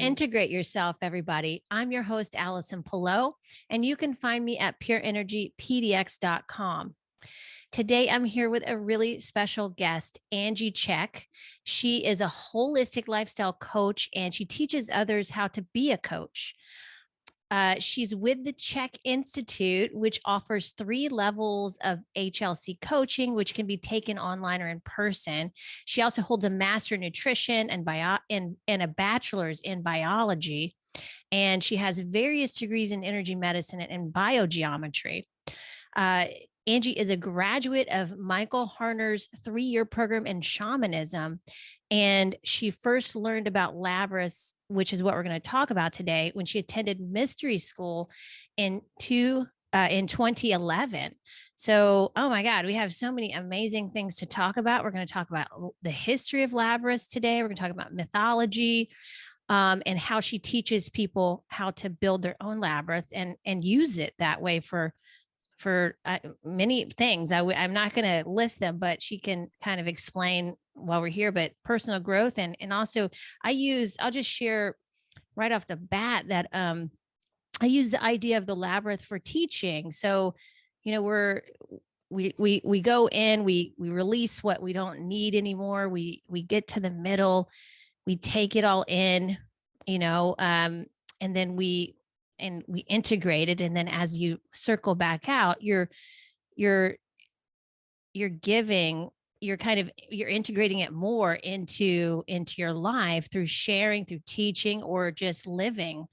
integrate yourself, everybody. I'm your host, Allison Pelot, and you can find me at pureenergypdx.com. Today, I'm here with a really special guest, Angie Chek. She is a holistic lifestyle coach, and she teaches others how to be a coach. She's with the Chek Institute, which offers 3 levels of HLC coaching, which can be taken online or in person. She also holds a master in nutrition and a bachelor's in biology. And she has various degrees in energy medicine and biogeometry. Angie is a graduate of Michael Harner's 3-year program in shamanism. And she first learned about labyrinths, which is what we're going to talk about today, when she attended mystery school in 2011. So, oh my God, we have so many amazing things to talk about. We're going to talk about the history of labyrinths today. We're going to talk about mythology, and how she teaches people how to build their own labyrinth and use it that way for many things. I'm not going to list them, but she can kind of explain while we're here, but personal growth. And also I'll just share right off the bat that, I use the idea of the labyrinth for teaching. So, we go in, we release what we don't need anymore. We get to the middle, we take it all in, and then we integrate it. And then as you circle back out, you're integrating it more into your life through sharing, through teaching, or just living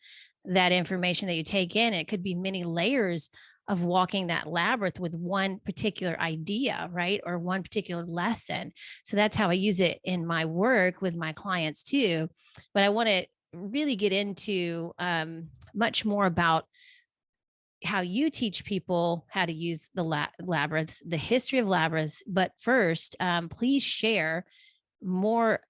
that information that you take in. It could be many layers of walking that labyrinth with one particular idea, right? Or one particular lesson. So that's how I use it in my work with my clients too. But I want to really get into much more about how you teach people how to use the labyrinths, the history of labyrinths. But first, please share more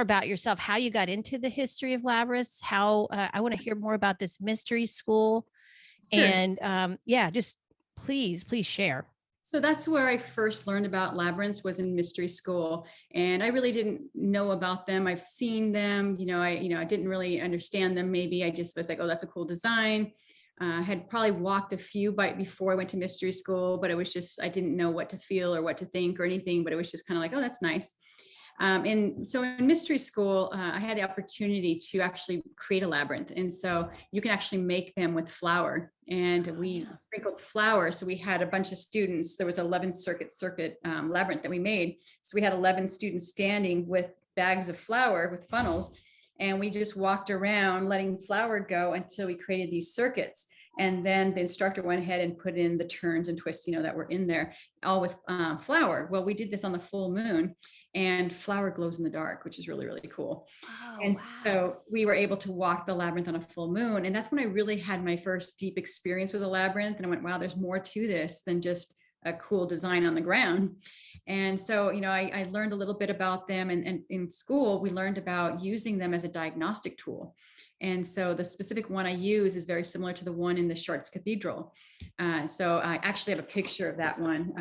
about yourself, how you got into the history of labyrinths, how I want to hear more about this mystery school. Sure. And just please share. So that's where I first learned about labyrinths, was in mystery school. And I really didn't know about them. I've seen them, I didn't really understand them. Maybe I just was like, oh, that's a cool design. Had probably walked a few before I went to mystery school, but it was just, I didn't know what to feel or what to think or anything, but it was just kind of like, oh, that's nice. And so in mystery school, I had the opportunity to actually create a labyrinth. And so you can actually make them with flour, and we sprinkled flour. So we had a bunch of students. There was 11 circuit labyrinth that we made. So we had 11 students standing with bags of flour with funnels. And we just walked around letting flour go until we created these circuits. And then the instructor went ahead and put in the turns and twists, that were in there, all with flour. Well, we did this on the full moon, and flour glows in the dark, which is really, really cool. So we were able to walk the labyrinth on a full moon. And that's when I really had my first deep experience with a labyrinth. And I went, wow, there's more to this than just a cool design on the ground. And so, I learned a little bit about them. And in school, we learned about using them as a diagnostic tool. And so the specific one I use is very similar to the one in the Schartz Cathedral. So I actually have a picture of that one.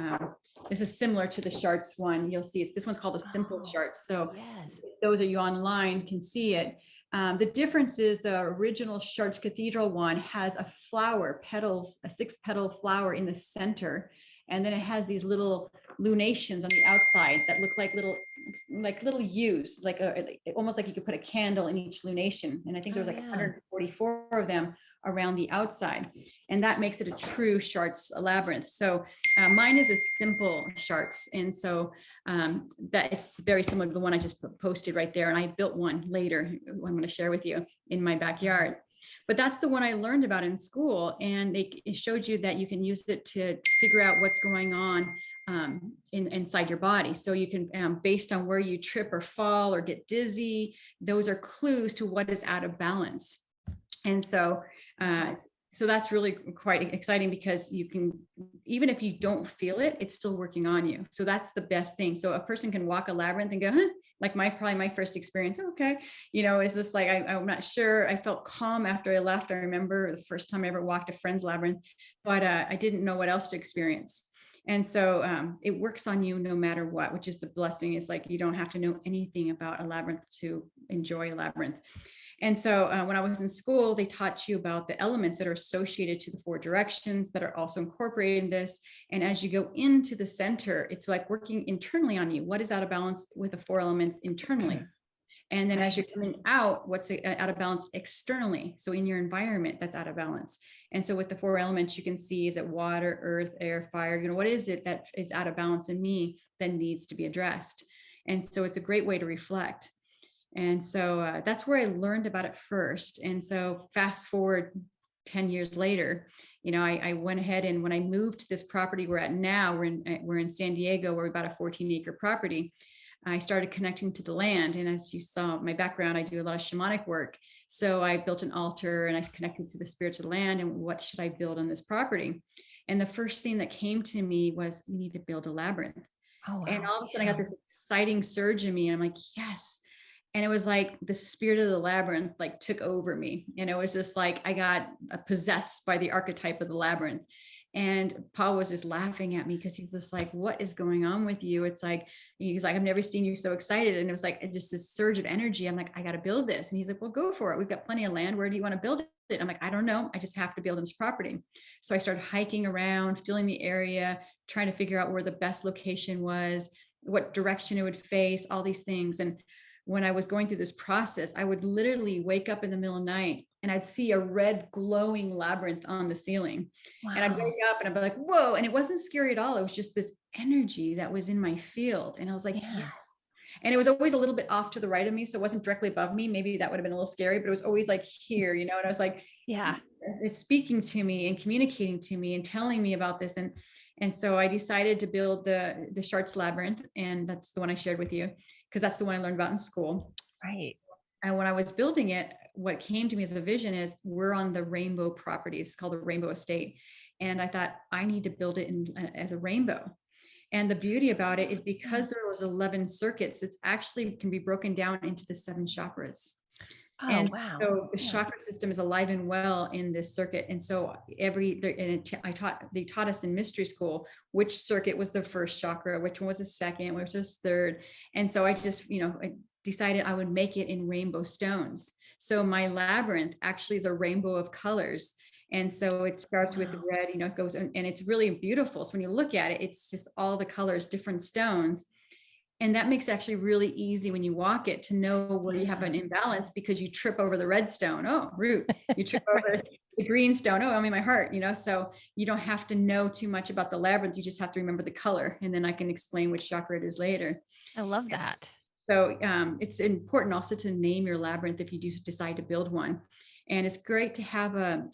This is similar to the Schartz one. You'll see it. This one's called a simple Schartz. So yes, those of you online can see it. The difference is the original Schartz Cathedral one has a flower petals, a 6-petal flower in the center. And then it has these little lunations on the outside that look like little U's, almost like you could put a candle in each lunation. And I think there was 144 of them around the outside. And that makes it a true Schartz labyrinth. So mine is a simple Schartz. And so that it's very similar to the one I just posted right there. And I built one later, I'm going to share with you, in my backyard. But that's the one I learned about in school. And it showed you that you can use it to figure out what's going on inside your body. So you can, based on where you trip or fall or get dizzy, those are clues to what is out of balance. And so that's really quite exciting, because you can, even if you don't feel it, it's still working on you. So that's the best thing. So a person can walk a labyrinth and go, huh? Like probably my first experience. Okay. Is this like, I'm not sure. I felt calm after I left. I remember the first time I ever walked a friend's labyrinth, but I didn't know what else to experience. And so it works on you no matter what, which is the blessing. Is like, you don't have to know anything about a labyrinth to enjoy a labyrinth. And so when I was in school, they taught you about the elements that are associated to the 4 directions that are also incorporated in this. And as you go into the center, it's like working internally on you. What is out of balance with the 4 elements internally? And then as you're coming out, what's out of balance externally? So in your environment, that's out of balance. And so with the 4 elements, you can see, is it water, earth, air, fire? What is it that is out of balance in me that needs to be addressed? And so it's a great way to reflect. And so that's where I learned about it first. And so fast forward 10 years later, I went ahead, and when I moved to this property we're at now, we're in San Diego, we're about a 14-acre property. I started connecting to the land. And as you saw my background, I do a lot of shamanic work. So I built an altar and I connected to the spirits of the land, and what should I build on this property? And the first thing that came to me was, you need to build a labyrinth. Oh, wow. And all of a sudden I got this exciting surge in me. And I'm like, yes. And it was like the spirit of the labyrinth like took over me. And it was just like, I got possessed by the archetype of the labyrinth. And Paul was just laughing at me because he's just like, what is going on with you? It's like, he's like, I've never seen you so excited. And it was like just this surge of energy. I'm like, I got to build this. And he's like, well, go for it. We've got plenty of land. Where do you want to build it? I'm like, I don't know. I just have to build this property. So I started hiking around, feeling the area, trying to figure out where the best location was, what direction it would face, all these things. And when I was going through this process, I would literally wake up in the middle of the night and I'd see a red glowing labyrinth on the ceiling. Wow. And I'd wake up and I'd be like, whoa. And it wasn't scary at all. It was just this energy that was in my field. And I was like, yes. And it was always a little bit off to the right of me. So it wasn't directly above me. Maybe that would have been a little scary, but it was always like here, and I was like, yeah, it's speaking to me and communicating to me and telling me about this. And so I decided to build the Schartz Labyrinth. And that's the one I shared with you, because that's the one I learned about in school. Right. And when I was building it, what came to me as a vision is, we're on the rainbow property. It's called the Rainbow Estate. And I thought, I need to build it as a rainbow. And the beauty about it is, because there was 11 circuits, it's actually can be broken down into the 7 chakras. Oh, and wow. So the chakra system is alive and well in this circuit. And so they taught us in mystery school, which circuit was the first chakra, which one was the second, which was third. And so I just, I decided I would make it in rainbow stones. So my labyrinth actually is a rainbow of colors. And so it starts with red, it goes, and it's really beautiful. So when you look at it, it's just all the colors, different stones. And that makes it actually really easy when you walk it to know where you have an imbalance, because you trip over the red stone. Oh, root. You trip over the green stone. Oh, I'm in my heart, so you don't have to know too much about the labyrinth. You just have to remember the color. And then I can explain which chakra it is later. I love that. So it's important also to name your labyrinth if you do decide to build one. And it's great to have a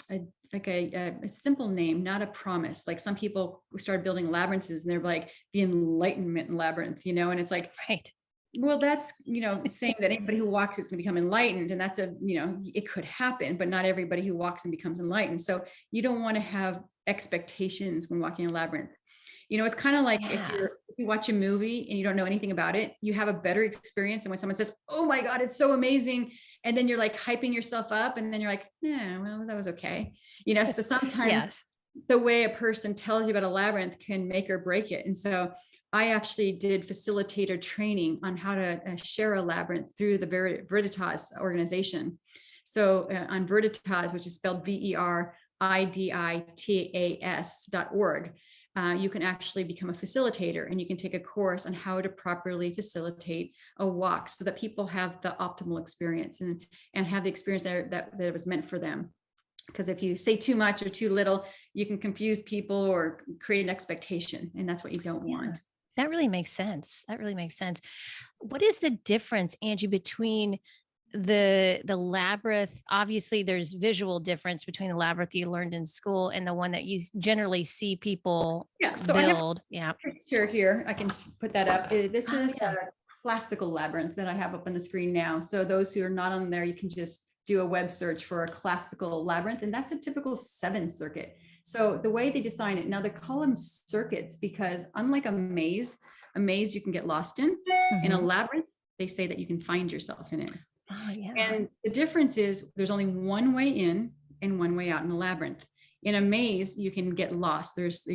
simple name, not a promise. Like some people started building labyrinths and they're like the Enlightenment Labyrinth, and it's like, right. Well, that's, saying that anybody who walks is going to become enlightened. And that's it could happen, but not everybody who walks and becomes enlightened. So you don't want to have expectations when walking a labyrinth. It's kind of like if you watch a movie and you don't know anything about it, you have a better experience than when someone says, oh my God, it's so amazing. And then you're like hyping yourself up, and then you're like, yeah, well, that was okay. So sometimes the way a person tells you about a labyrinth can make or break it. And so I actually did facilitator training on how to share a labyrinth through the Veritas organization. So on Veritas, which is spelled VERIDITAS.org, you can actually become a facilitator, and you can take a course on how to properly facilitate a walk so that people have the optimal experience and have the experience that it was meant for them. Because if you say too much or too little, you can confuse people or create an expectation, and that's what you don't want. That really makes sense. What is the difference, Angie, between the labyrinth? Obviously there's visual difference between the labyrinth you learned in school and the one that you generally see people build. I have a picture here. I can put that up. This is a classical labyrinth that I have up on the screen now. So those who are not on there, you can just do a web search for a classical labyrinth, and that's a typical 7 circuit. So the way they design it now, they call them circuits because unlike a maze you can get lost in. In a labyrinth, they say that you can find yourself in it. Oh, yeah. And the difference is there's only one way in and one way out in a labyrinth. In a maze, you can get lost. There's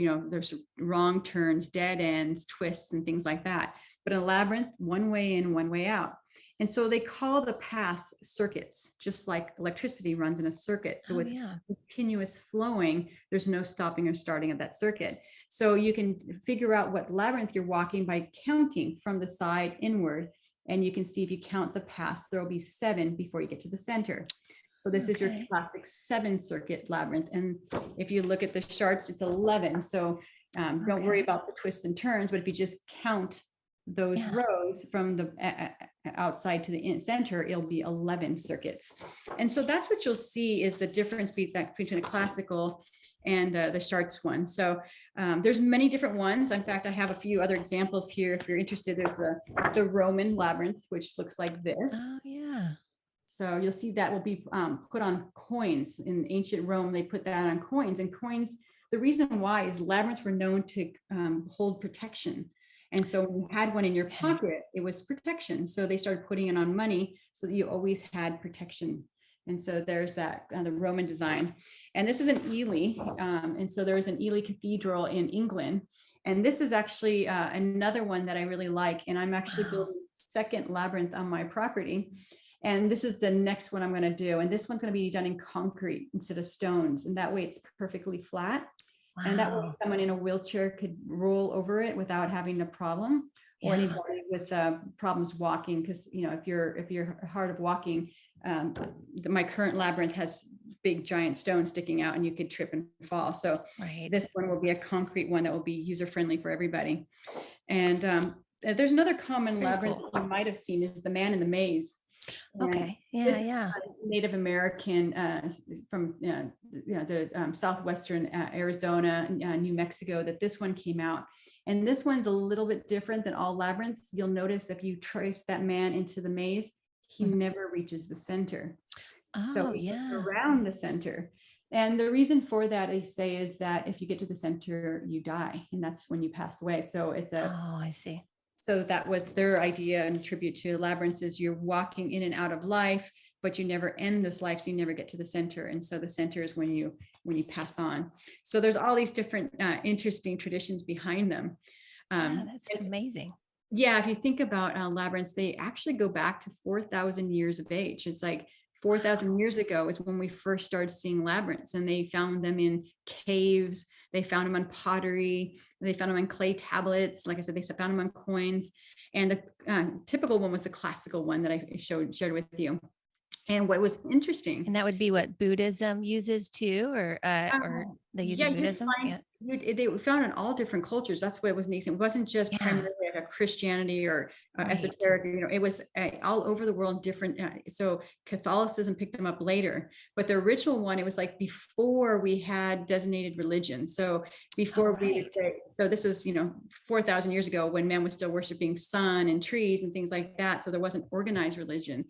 wrong turns, dead ends, twists, and things like that. But in a labyrinth, one way in, one way out. And so they call the paths circuits, just like electricity runs in a circuit. So it's continuous flowing. There's no stopping or starting of that circuit. So you can figure out what labyrinth you're walking by counting from the side inward. And you can see if you count the paths, there will be 7 before you get to the center. So this is your classic 7-circuit labyrinth. And if you look at the Schartz, it's 11. So don't worry about the twists and turns, but if you just count those rows from the outside to the center, it'll be 11 circuits. And so that's what you'll see is the difference between a classical and the Schartz one. So there's many different ones. In fact, I have a few other examples here. If you're interested, there's the Roman Labyrinth, which looks like this. Oh, yeah. So you'll see that will be put on coins. In ancient Rome, they put that on coins. And coins, the reason why is labyrinths were known to hold protection. And so when you had one in your pocket, it was protection. So they started putting it on money so that you always had protection. And so there's that, the Roman design. And this is an Ely. And so there's an Ely Cathedral in England. And this is actually another one that I really like. And I'm actually building a second labyrinth on my property. And this is the next one I'm going to do. And this one's going to be done in concrete instead of stones. And that way it's perfectly flat. Wow. And that way someone in a wheelchair could roll over it without having a problem, or anybody with problems walking. Because, you know, if you're hard of walking, my current labyrinth has big giant stones sticking out and you could trip and fall. So this one will be a concrete one that will be user friendly for everybody. And there's another common labyrinth you might have seen is the man in the maze. Okay. Native American from the southwestern Arizona, New Mexico, that this one came out. And this one's a little bit different than all labyrinths. You'll notice if you trace that man into the maze, he never reaches the center. So around the center. And the reason for that, they say, is that if you get to the center, you die, and that's when you pass away. So it's I see. So that was their idea and tribute to labyrinths, is you're walking in and out of life, but you never end this life. So you never get to the center. And so the center is when you pass on. So there's all these different interesting traditions behind them. That's amazing. Yeah. If you think about labyrinths, they actually go back to 4,000 years of age. It's like 4,000 years ago is when we first started seeing labyrinths, and they found them in caves. They found them on pottery. They found them on clay tablets. Like I said, they found them on coins. And the typical one was the classical one that I shared with you. And what was interesting, and that would be what Buddhism uses too, or they use in Buddhism. They found in all different cultures. That's what was neat. It wasn't just primarily like a Christianity or esoteric. You know, it was all over the world. Different. So Catholicism picked them up later, but the original one, it was like before we had designated religion. So before we would say, so this is 4,000 years ago when men was still worshiping sun and trees and things like that. So there wasn't organized religion.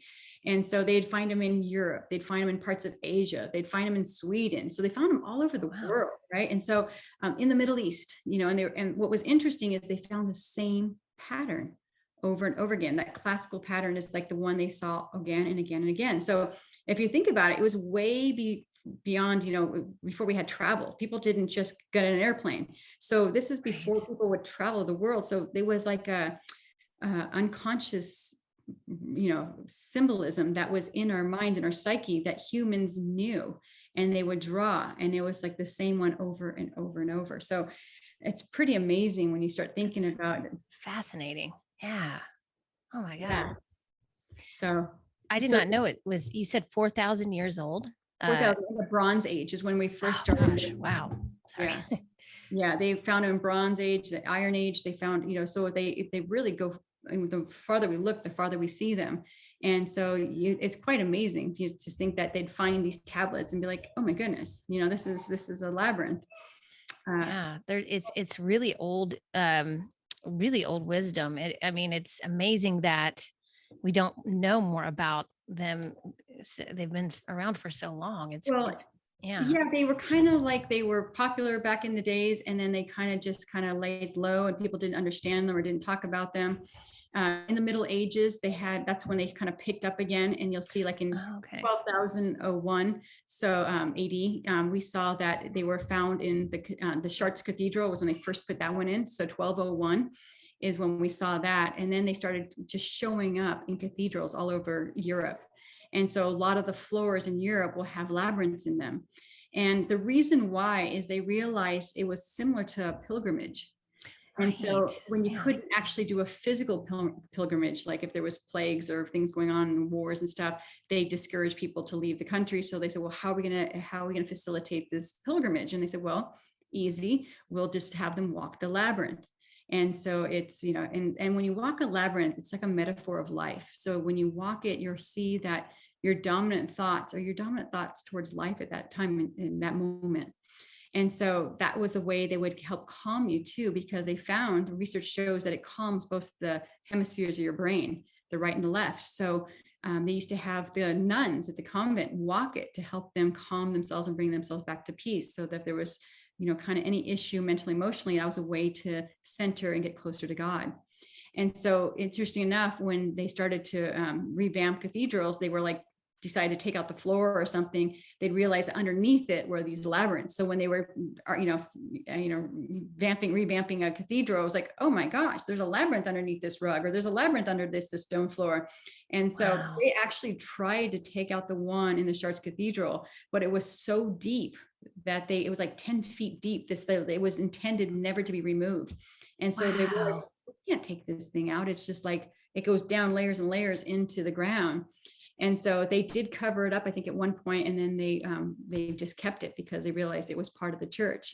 And so they'd find them in Europe, they'd find them in parts of Asia, they'd find them in Sweden. So they found them all over the world, right? And so in the Middle East, and what was interesting is they found the same pattern over and over again. That classical pattern is like the one they saw again and again and again. So if you think about it, it was way beyond, before we had travel. People didn't just get in an airplane. So this is before people would travel the world. So there was like a unconscious symbolism that was in our minds and our psyche that humans knew, and they would draw, and it was like the same one over and over and over. So it's pretty amazing when you start thinking about it. Fascinating. Yeah. Oh my God. Yeah. So I did not know it was, you said 4,000 years old. 4,000, the Bronze Age is when we first started. Gosh, wow. Sorry. Yeah. They found it in Bronze Age, the Iron Age. They found, so they really go. And the farther we look, the farther we see them. And so it's quite amazing to just think that they'd find these tablets and be like, oh my goodness, this is a labyrinth. It's really old wisdom. It's amazing that we don't know more about them. They've been around for so long. They were kind of like, they were popular back in the days, and then they kind of laid low, and people didn't understand them or didn't talk about them. In the Middle Ages, that's when they kind of picked up again, and you'll see like in 12,001, so AD, we saw that they were found in the Schartz Cathedral was when they first put that one in, so 1201. is when we saw that. And then they started just showing up in cathedrals all over Europe. And so a lot of the floors in Europe will have labyrinths in them. And the reason why is they realized it was similar to a pilgrimage. And so when you couldn't actually do a physical pilgrimage, like if there was plagues or things going on and wars and stuff, they discouraged people to leave the country. So they said, well, how are we going to facilitate this pilgrimage? And they said, well, easy. We'll just have them walk the labyrinth. And so it's, you know, and when you walk a labyrinth, it's like a metaphor of life. So when you walk it, you'll see that your dominant thoughts are your dominant thoughts towards life at that time, in that moment. And so that was the way they would help calm you too, because they found, the research shows that it calms both the hemispheres of your brain, the right and the left. So they used to have the nuns at the convent walk it to help them calm themselves and bring themselves back to peace. So that if there was, you know, kind of any issue mentally, emotionally, that was a way to center and get closer to God. And so interesting enough, when they started to revamp cathedrals, they were like, decided to take out the floor or something, they'd realize that underneath it were these labyrinths. So when they were, revamping a cathedral, it was like, oh my gosh, there's a labyrinth underneath this rug, or there's a labyrinth under this stone floor. And so they actually tried to take out the one in the Schartz Cathedral, but it was so deep that it was like 10 feet deep. It was intended never to be removed. And so they realized, we can't take this thing out. It's just like, it goes down layers and layers into the ground. And so they did cover it up, I think, at one point, and then they just kept it because they realized it was part of the church.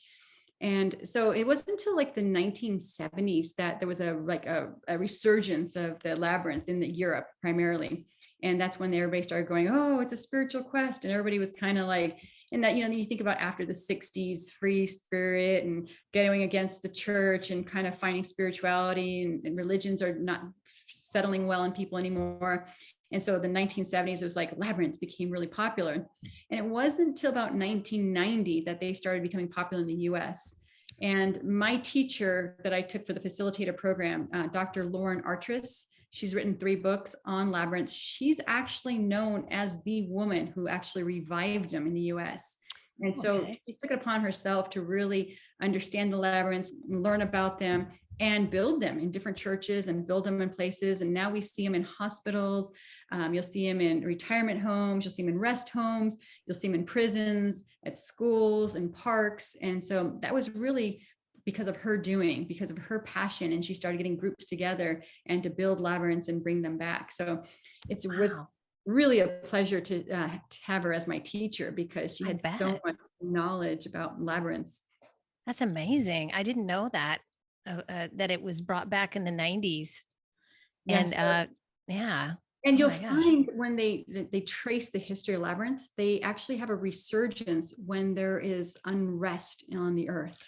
And so it wasn't until like the 1970s that there was a resurgence of the labyrinth in Europe primarily. And that's when everybody started going, oh, it's a spiritual quest. And everybody was kind of like, and that, you know, you think about after the 60s, free spirit and going against the church and kind of finding spirituality, and religions are not settling well in people anymore. And so the 1970s, it was like labyrinths became really popular. And it wasn't until about 1990 that they started becoming popular in the US. And my teacher that I took for the facilitator program, Dr. Lauren Artris, she's written 3 books on labyrinths. She's actually known as the woman who actually revived them in the US. And so she took it upon herself to really understand the labyrinths, learn about them, and build them in different churches and build them in places. And now we see them in hospitals. You'll see them in retirement homes. You'll see them in rest homes. You'll see them in prisons, at schools and parks. And so that was really because of her doing, because of her passion. And she started getting groups together and to build labyrinths and bring them back. So it was really a pleasure to have her as my teacher, because she had so much knowledge about labyrinths. That's amazing. I didn't know that. That it was brought back in the 90s. Yes. And you'll find when they trace the history of labyrinths, they actually have a resurgence when there is unrest on the earth.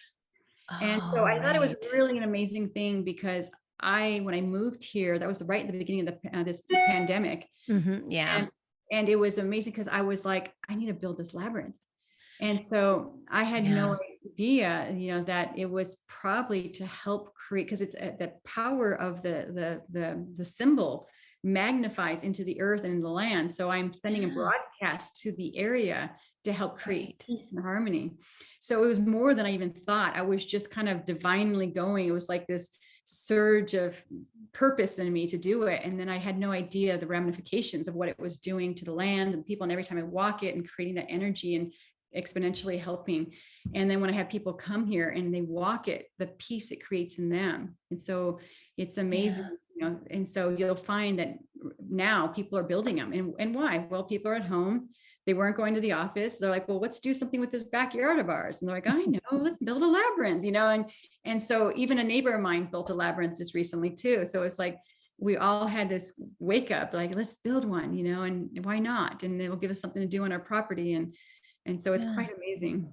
And so I thought it was really an amazing thing, because when I moved here, that was right at the beginning of this pandemic. And it was amazing, because I was like, I need to build this labyrinth. And so I had no idea, you know, that it was probably to help create, because it's the power of the symbol magnifies into the earth and in the land. So I'm sending a broadcast to the area to help create peace and harmony. So it was more than I even thought. I was just kind of divinely going. It was like this surge of purpose in me to do it. And then I had no idea the ramifications of what it was doing to the land and people. And every time I walk it and creating that energy and exponentially helping. And then when I have people come here and they walk it, the peace it creates in them. And so it's amazing, you know. And so you'll find that now people are building them. And why? Well, people are at home. They weren't going to the office. They're like, well, let's do something with this backyard of ours. And they're like, I know, let's build a labyrinth, you know. And so even a neighbor of mine built a labyrinth just recently too. So it's like, we all had this wake up, like, let's build one, you know, and why not? And it will give us something to do on our property. And so it's quite amazing.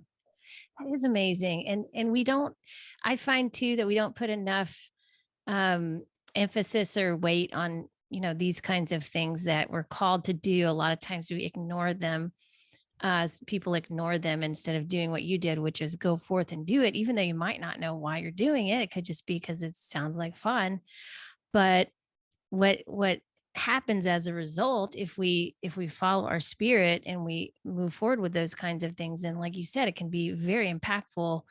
That is amazing. And we don't, I find too, that we don't put enough emphasis or weight on, you know, these kinds of things that we're called to do. A lot of times we ignore them. People ignore them instead of doing what you did, which is go forth and do it, even though you might not know why you're doing it. It could just be because it sounds like fun. But what happens as a result, if we follow our spirit and we move forward with those kinds of things, and like you said, it can be very impactful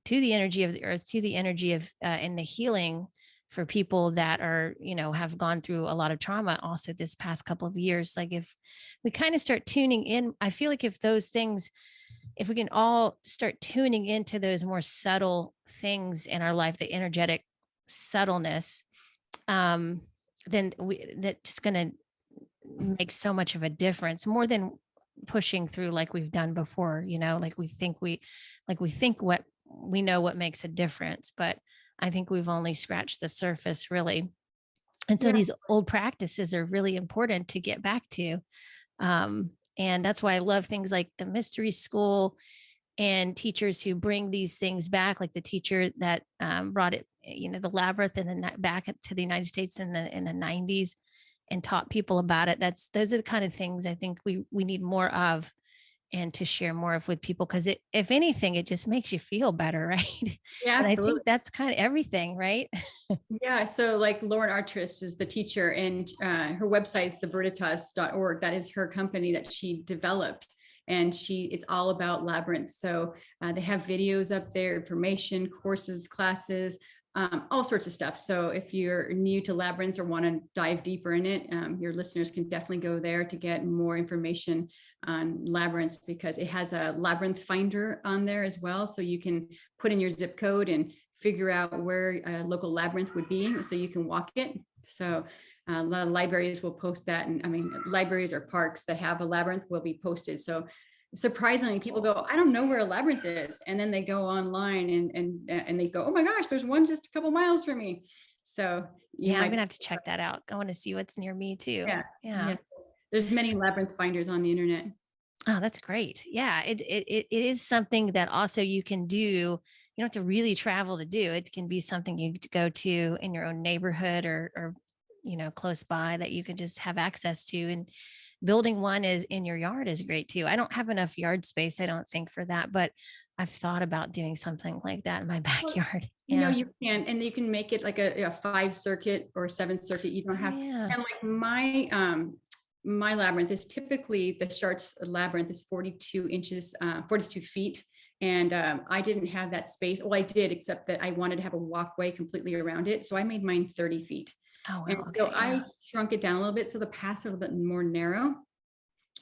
to the energy of the earth, to the energy of and the healing for people that are, have gone through a lot of trauma also this past couple of years. Like if we kind of start tuning in, I feel like if those things, if we can all start tuning into those more subtle things in our life, the energetic subtleness, then that's just going to make so much of a difference, more than pushing through like we've done before, like we think what we know what makes a difference, but I think we've only scratched the surface, really. And so Yeah. these old practices are really important to get back to. And that's why I love things like the mystery school and teachers who bring these things back, like the teacher that brought it, the labyrinth back to the United States in the 90s and taught people about it. Those are the kind of things I think we need more of, and to share more of with people, because if anything, it just makes you feel better, right? Yeah, And I absolutely. think that's kind of everything, right? Yeah, so like Lauren Artris is the teacher, and her website is theveritas.org. That is her company that she developed, and it's all about labyrinths. So they have videos up there, information, courses, classes, all sorts of stuff. So if you're new to labyrinths or want to dive deeper in it, your listeners can definitely go there to get more information on labyrinths, because it has a Labyrinth Finder on there as well. So you can put in your zip code and figure out where a local labyrinth would be, so you can walk it. So a lot of libraries will post that. And I mean, libraries or parks that have a labyrinth will be posted. So surprisingly, people go, I don't know where a labyrinth is. And then they go online and they go, oh my gosh, there's one just a couple miles from me. So I'm going to have to check that out. I want to see what's near me too. Yeah. Yeah. There's many labyrinth finders on the internet. Oh, that's great. Yeah. It is something that also you can do. You don't have to really travel to do. It can be something you go to in your own neighborhood or close by, that you can just have access to. And building one is in your yard is great too. I don't have enough yard space, I don't think, for that, but I've thought about doing something like that in my backyard. You can, and you can make it like a 5 circuit or 7 circuit. You don't have, and like my labyrinth is typically, the Schartz labyrinth is 42 inches, 42 feet. And I didn't have that space. Well, I did, except that I wanted to have a walkway completely around it. So I made mine 30 feet. Oh, wow. And so I shrunk it down a little bit, so the paths are a little bit more narrow.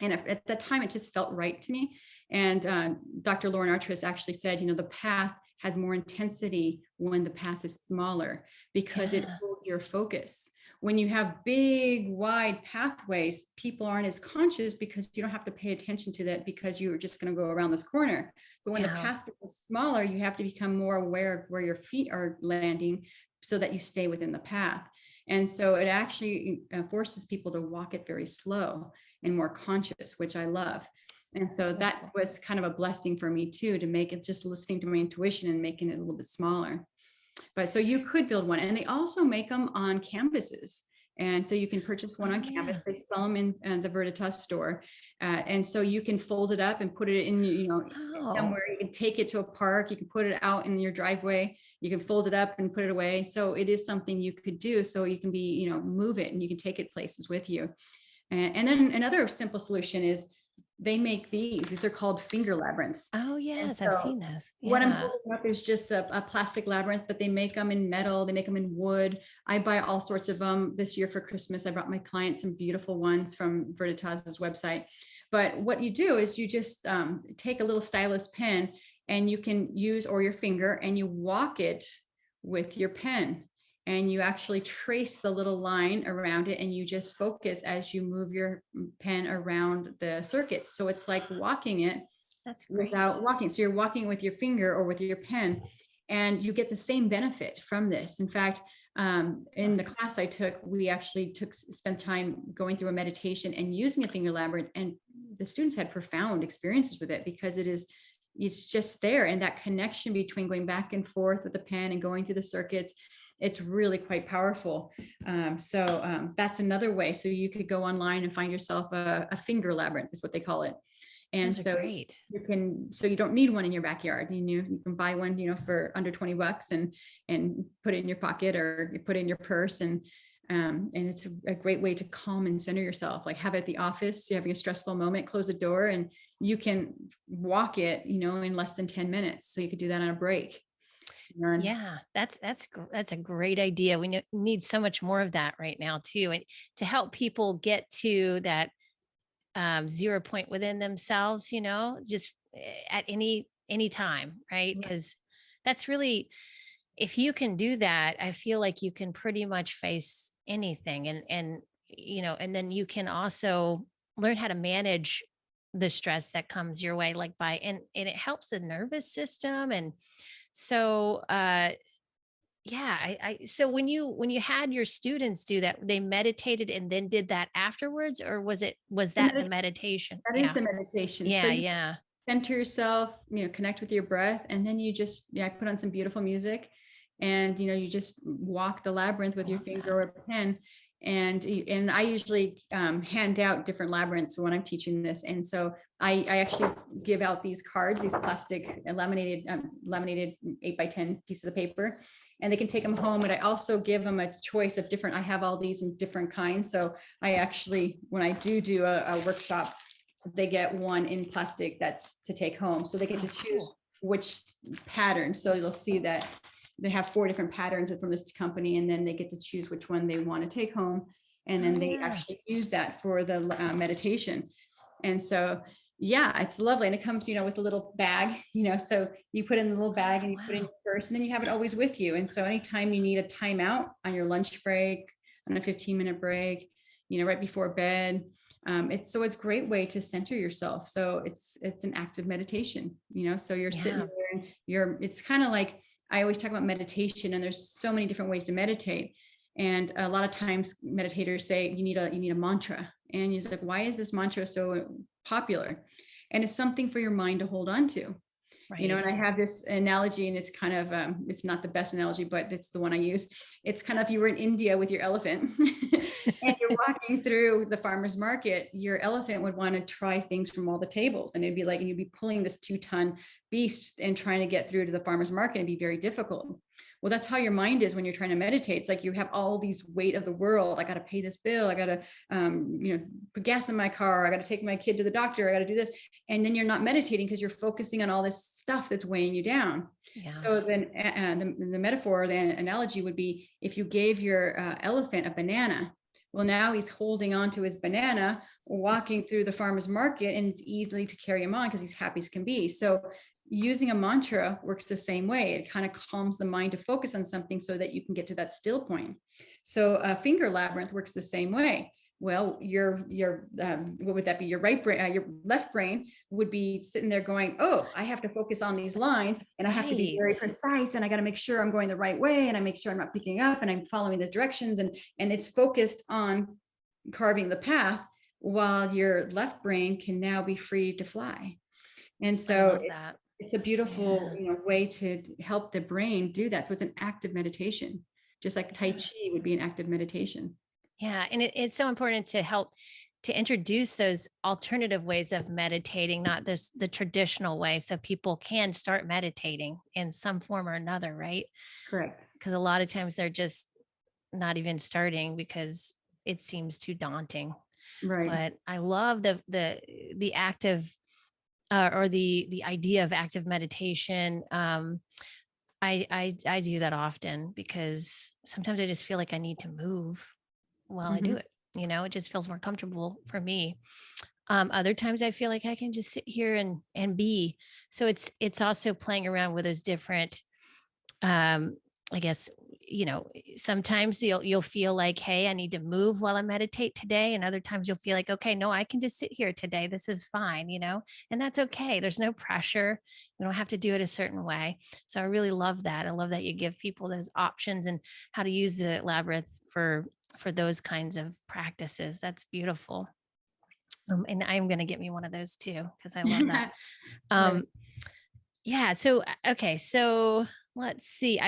And at the time, it just felt right to me. And Dr. Lauren Artris actually said, the path has more intensity when the path is smaller, because it holds your focus. When you have big, wide pathways, people aren't as conscious, because you don't have to pay attention to that, because you're just going to go around this corner. But when the path becomes smaller, you have to become more aware of where your feet are landing, so that you stay within the path. And so it actually forces people to walk it very slow and more conscious, which I love. And so that was kind of a blessing for me too, to make it, just listening to my intuition and making it a little bit smaller. But so you could build one, and they also make them on canvases. And so you can purchase one on canvas. They sell them in the Veritas store. And so you can fold it up and put it in, somewhere. You can take it to a park. You can put it out in your driveway. You can fold it up and put it away. So it is something you could do. So you can be, move it, and you can take it places with you. And then another simple solution is, they make these are called finger labyrinths. Oh yes, so I've seen those. What I'm holding up is just a plastic labyrinth, but they make them in metal, they make them in wood. I buy all sorts of them. This year for Christmas, I brought my clients some beautiful ones from Veritas's website. But what you do is you just take a little stylus pen, and you can use, or your finger, and you walk it with your pen. And you actually trace the little line around it, and you just focus as you move your pen around the circuits. So it's like walking it. That's great. Without walking. So you're walking with your finger or with your pen, and you get the same benefit from this. In fact, in the class I took, we actually spent time going through a meditation and using a finger labyrinth, and the students had profound experiences with it, because it's just there. And that connection between going back and forth with the pen and going through the circuits, it's really quite powerful. So that's another way. So you could go online and find yourself a finger labyrinth, is what they call it. And so great. You don't need one in your backyard. You can buy one, for under $20 and put it in your pocket, or you put it in your purse. And it's a great way to calm and center yourself. Like, have it at the office, you're having a stressful moment, close the door, and you can walk it, in less than 10 minutes. So you could do that on a break. learn. Yeah, that's a great idea. We need so much more of that right now too, and to help people get to that 0 point within themselves, just at any time, right? Right. Because that's really, if you can do that, I feel like you can pretty much face anything, and then you can also learn how to manage the stress that comes your way, like and it helps the nervous system. And so yeah, so when you had your students do that, they meditated and then did that afterwards, or was The that the medit meditation? That is Yeah. the meditation. So Yeah, you yeah. center yourself, connect with your breath, and then you just, I put on some beautiful music, and you just walk the labyrinth with I your love finger that. or a pen. And I usually hand out different labyrinths when I'm teaching this, and so I actually give out these cards, these plastic laminated 8 by 10 pieces of paper, and they can take them home. And I also give them a choice of different. I have all these in different kinds, so I actually, when I do a workshop, they get one in plastic that's to take home. So they get to choose Cool. which pattern. So you'll see that they have 4 different patterns from this company, and then they get to choose which one they want to take home. And then Oh they yeah. actually use that for the meditation. And so, yeah, it's lovely. And it comes, with a little bag, so you put in the little bag and you put in Wow. your purse, and then you have it always with you. And so anytime you need a timeout on your lunch break, on a 15-minute break, right before bed, it's a great way to center yourself. So it's an active meditation, so you're sitting Yeah. there and it's kind of like, I always talk about meditation, and there's so many different ways to meditate. And a lot of times meditators say you need a mantra, and you're like, why is this mantra so popular? And it's something for your mind to hold on to. And I Right. have this analogy, and it's kind of, it's not the best analogy, but it's the one I use. It's kind of, if you were in India with your elephant and you're walking through the farmer's market, your elephant would want to try things from all the tables. And it'd be like, and you'd be pulling this 2-ton beast and trying to get through to the farmer's market. It'd be very difficult. Well, that's how your mind is when you're trying to meditate. It's like you have all these weight of the world. I got to pay this bill. I got to, put gas in my car. I got to take my kid to the doctor. I got to do this. And then you're not meditating because you're focusing on all this stuff that's weighing you down. So Yes. then the metaphor, the analogy would be, if you gave your elephant a banana, well, now he's holding on to his banana, walking through the farmer's market, and it's easily to carry him on because he's happy as can be. So using a mantra works the same way. It kind of calms the mind to focus on something so that you can get to that still point. So a finger labyrinth works the same way. Well, your what would that be? Your right brain, your left brain would be sitting there going, oh, I have to focus on these lines, and I have to be very Right. precise, and I got to make sure I'm going the right way, and I make sure I'm not picking up, and I'm following the directions, and it's focused on carving the path, while your left brain can now be free to fly. And I so love that. it's a beautiful, Yeah. way to help the brain do that. So it's an active meditation, just like Tai Yeah. Chi would be an active meditation. Yeah. And it's so important to help to introduce those alternative ways of meditating, not the traditional way, so people can start meditating in some form or another, right? Correct. Because a lot of times they're just not even starting because it seems too daunting. Right. But I love the active or the idea of active meditation. I do that often because sometimes I just feel like I need to move while I do Mhm. it. It just feels more comfortable for me. Other times I feel like I can just sit here and be. So it's also playing around with those different I guess, sometimes you'll feel like, hey, I need to move while I meditate today. And other times you'll feel like, okay, no, I can just sit here today. This is fine, and that's okay. There's no pressure. You don't have to do it a certain way. So I really love that. I love that you give people those options and how to use the labyrinth for those kinds of practices. That's beautiful. And I'm going to get me one of those too, because I love that. Right. Um, yeah. So, okay. So let's see.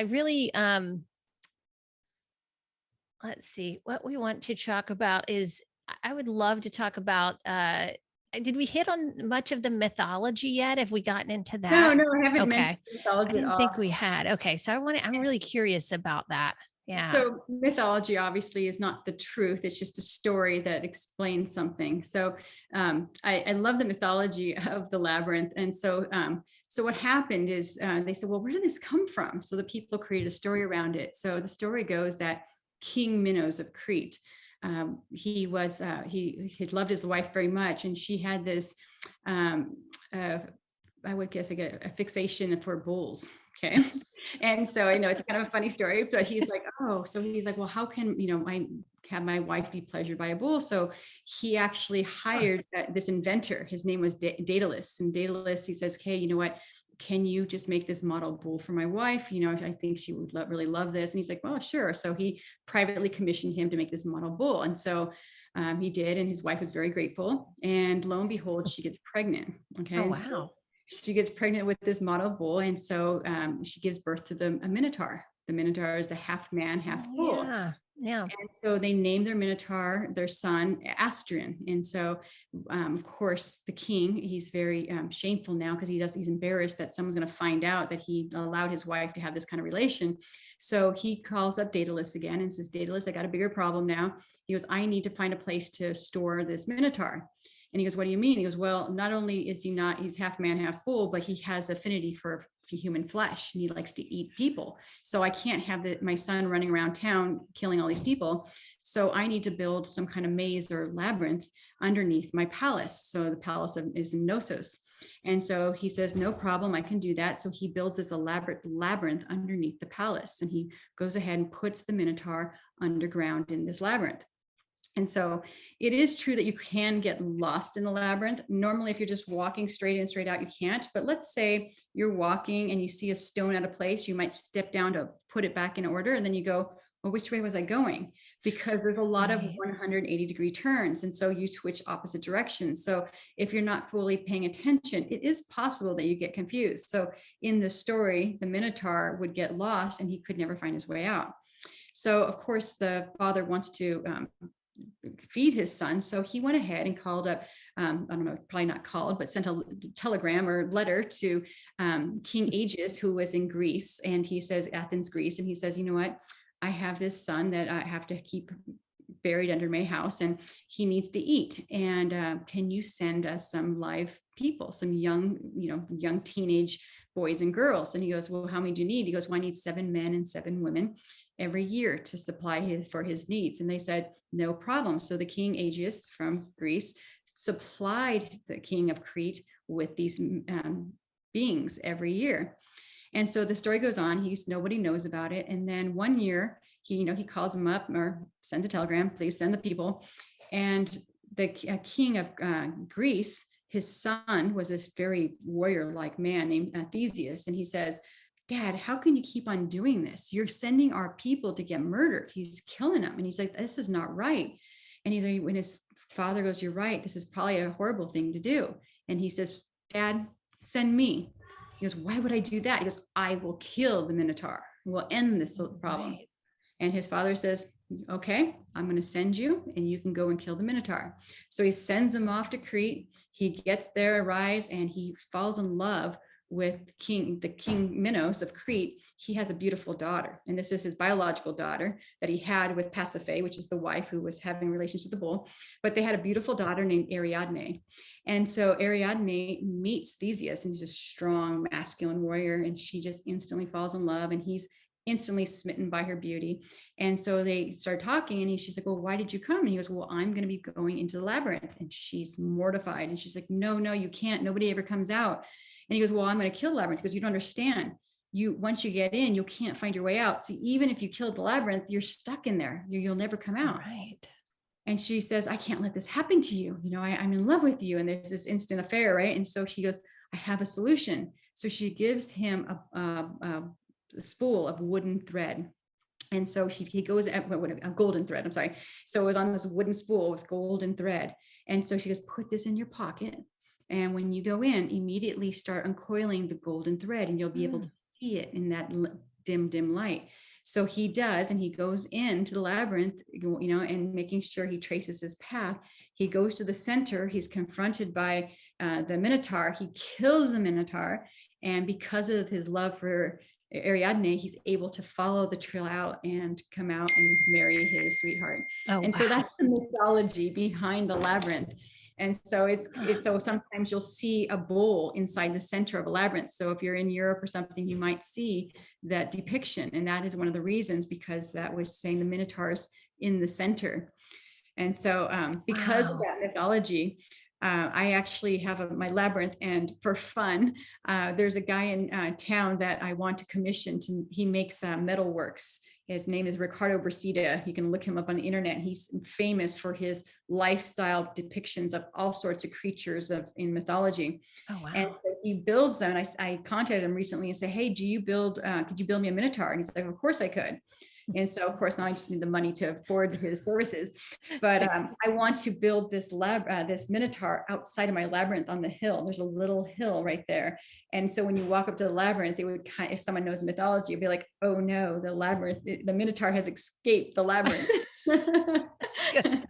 Let's see. What we want to talk about is I would love to talk about, did we hit on much of the mythology yet? Have we gotten into No, that? no, I haven't mentioned Okay. I mythology at didn't all. think we had. Okay. So I'm really curious about that. Yeah. So mythology obviously is not the truth. It's just a story that explains something. So I love the mythology of the labyrinth. And so what happened is they said, well, where did this come from? So the people created a story around it. So the story goes that King Minos of Crete, he loved his wife very much, and she had this I would guess like a fixation for bulls. Okay. And so I know it's kind of a funny story, but he's like, oh, so he's like, well, how can, I have my wife be pleasured by a bull? So he actually hired this inventor. His name was Daedalus. And Daedalus, he says, hey, you know what? Can you just make this model bull for my wife? I think she would really love this. And he's like, well, sure. So he privately commissioned him to make this model bull. And so he did, and his wife was very grateful. And lo and behold, she gets pregnant. Okay. Oh, wow. wow. She gets pregnant with this model bull. And so she gives birth to a Minotaur. The Minotaur is the half man, half bull. Yeah. Yeah. And so they named their Minotaur, their son, Astrian. And so, of course, the king, he's very shameful now because he's embarrassed that someone's going to find out that he allowed his wife to have this kind of relation. So he calls up Daedalus again and says, Daedalus, I got a bigger problem now. He goes, I need to find a place to store this Minotaur. And he goes, what do you mean? He goes, well, not only is he's half man, half bull, but he has affinity for human flesh, and he likes to eat people. So I can't have my son running around town killing all these people. So I need to build some kind of maze or labyrinth underneath my palace. So the palace is in Knossos. And so he says, no problem, I can do that. So he builds this elaborate labyrinth underneath the palace, and he goes ahead and puts the Minotaur underground in this labyrinth. And so it is true that you can get lost in the labyrinth. Normally, if you're just walking straight in, straight out, you can't. But let's say you're walking and you see a stone out of place, you might step down to put it back in order. And then you go, well, which way was I going? Because there's a lot of 180-degree turns. And so you switch opposite directions. So if you're not fully paying attention, it is possible that you get confused. So in the story, the Minotaur would get lost and he could never find his way out. So of course, the father wants to feed his son. So he went ahead and called up, I don't know, probably not called, but sent a telegram or letter to King Aegeus, who was in Greece. And he says, Athens, Greece. And he says, you know what? I have this son that I have to keep buried under my house, and he needs to eat. And can you send us some live people, some young teenage boys and girls? And he goes, well, how many do you need? He goes, well, I need 7 men and 7 women every year to supply his needs. And they said, no problem. So the King Aegeus from Greece supplied the king of Crete with these beings every year. And so the story goes on. Nobody knows about it. And then one year, he calls him up or sends a telegram, please send the people. And the king of Greece, his son was this very warrior-like man named Theseus. And he says, Dad, how can you keep on doing this? You're sending our people to get murdered. He's killing them. And he's like, this is not right. And he's like, when his father goes, you're right, this is probably a horrible thing to do. And he says, Dad, send me. He goes, why would I do that? He goes, I will kill the Minotaur. We'll end this problem. Right. And his father says, okay, I'm going to send you and you can go and kill the Minotaur. So he sends him off to Crete. He gets there, arrives, and he falls in love with the King Minos of Crete. He has a beautiful daughter, and this is his biological daughter that he had with Pasiphae, which is the wife who was having relations with the bull. But they had a beautiful daughter named Ariadne. And so Ariadne meets Theseus, and he's a strong, masculine warrior, and she just instantly falls in love, and he's instantly smitten by her beauty. And so they start talking, and she's like, well, why did you come? And he goes, well, I'm going to be going into the labyrinth. And she's mortified, and she's like, no, you can't. Nobody ever comes out. And he goes, well, I'm going to kill the labyrinth, because you don't understand. Once you get in, you can't find your way out. So even if you killed the labyrinth, you're stuck in there. You'll never come out. Right. And she says, I can't let this happen to you. I'm in love with you. And there's this instant affair, right? And so she goes, I have a solution. So she gives him a spool of wooden thread. And so he goes at a golden thread. I'm sorry. So it was on this wooden spool with golden thread. And so she goes, put this in your pocket. And when you go in, immediately start uncoiling the golden thread, and you'll be able to see it in that dim light. So he does, and he goes into the labyrinth, and making sure he traces his path. He goes to the center. He's confronted by the Minotaur. He kills the Minotaur. And because of his love for Ariadne, he's able to follow the trail out and come out and marry his sweetheart. Oh, And wow. so that's the mythology behind the labyrinth. And so it's so sometimes you'll see a bull inside the center of a labyrinth. So if you're in Europe or something, you might see that depiction. And that is one of the reasons, because that was saying the Minotaur's in the center. And so because of that mythology, I actually have my labyrinth, and for fun, there's a guy in town that I want to commission he makes metal works. His name is Ricardo Brasida. You can look him up on the internet. He's famous for his lifestyle depictions of all sorts of creatures in mythology. Oh, wow. And so he builds them. And I contacted him recently and said, hey, could you build me a Minotaur? And he's like, of course I could. And so, of course, now I just need the money to afford his services. But I want to build this Minotaur outside of my labyrinth on the hill. There's a little hill right there. And so when you walk up to the labyrinth, it would if someone knows mythology, it'd be like, oh no, the Minotaur has escaped the labyrinth. That's good.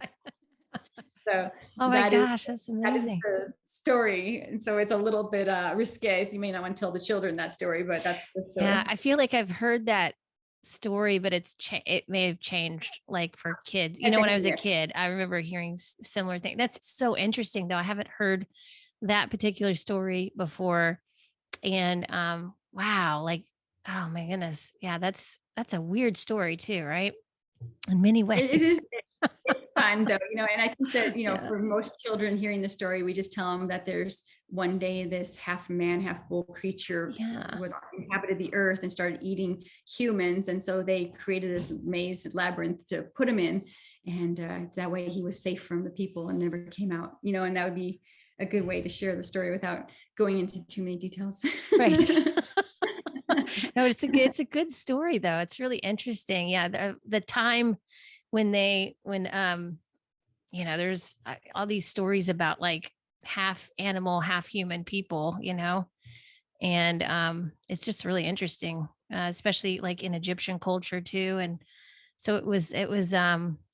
So, oh my gosh, that's amazing. That is the story. And so it's a little bit risque. So you may not want to tell the children that story, but that's the story. Yeah, I feel like I've heard that story, but it may have changed, like for kids. When I was a kid, I remember hearing similar things. That's so interesting, though. I haven't heard that particular story before. And wow, like, oh my goodness. Yeah, that's a weird story too, right? In many ways. It is. It's fun though, and I think that, for most children hearing the story, we just tell them that there's one day this half man, half bull creature was inhabited the earth and started eating humans. And so they created this maze labyrinth to put him in. And that way he was safe from the people and never came out, and that would be a good way to share the story without going into too many details. Right. No, it's a good story though. It's really interesting. Yeah. The time when there's all these stories about like half animal, half human people, and it's just really interesting, especially like in Egyptian culture too. And so it was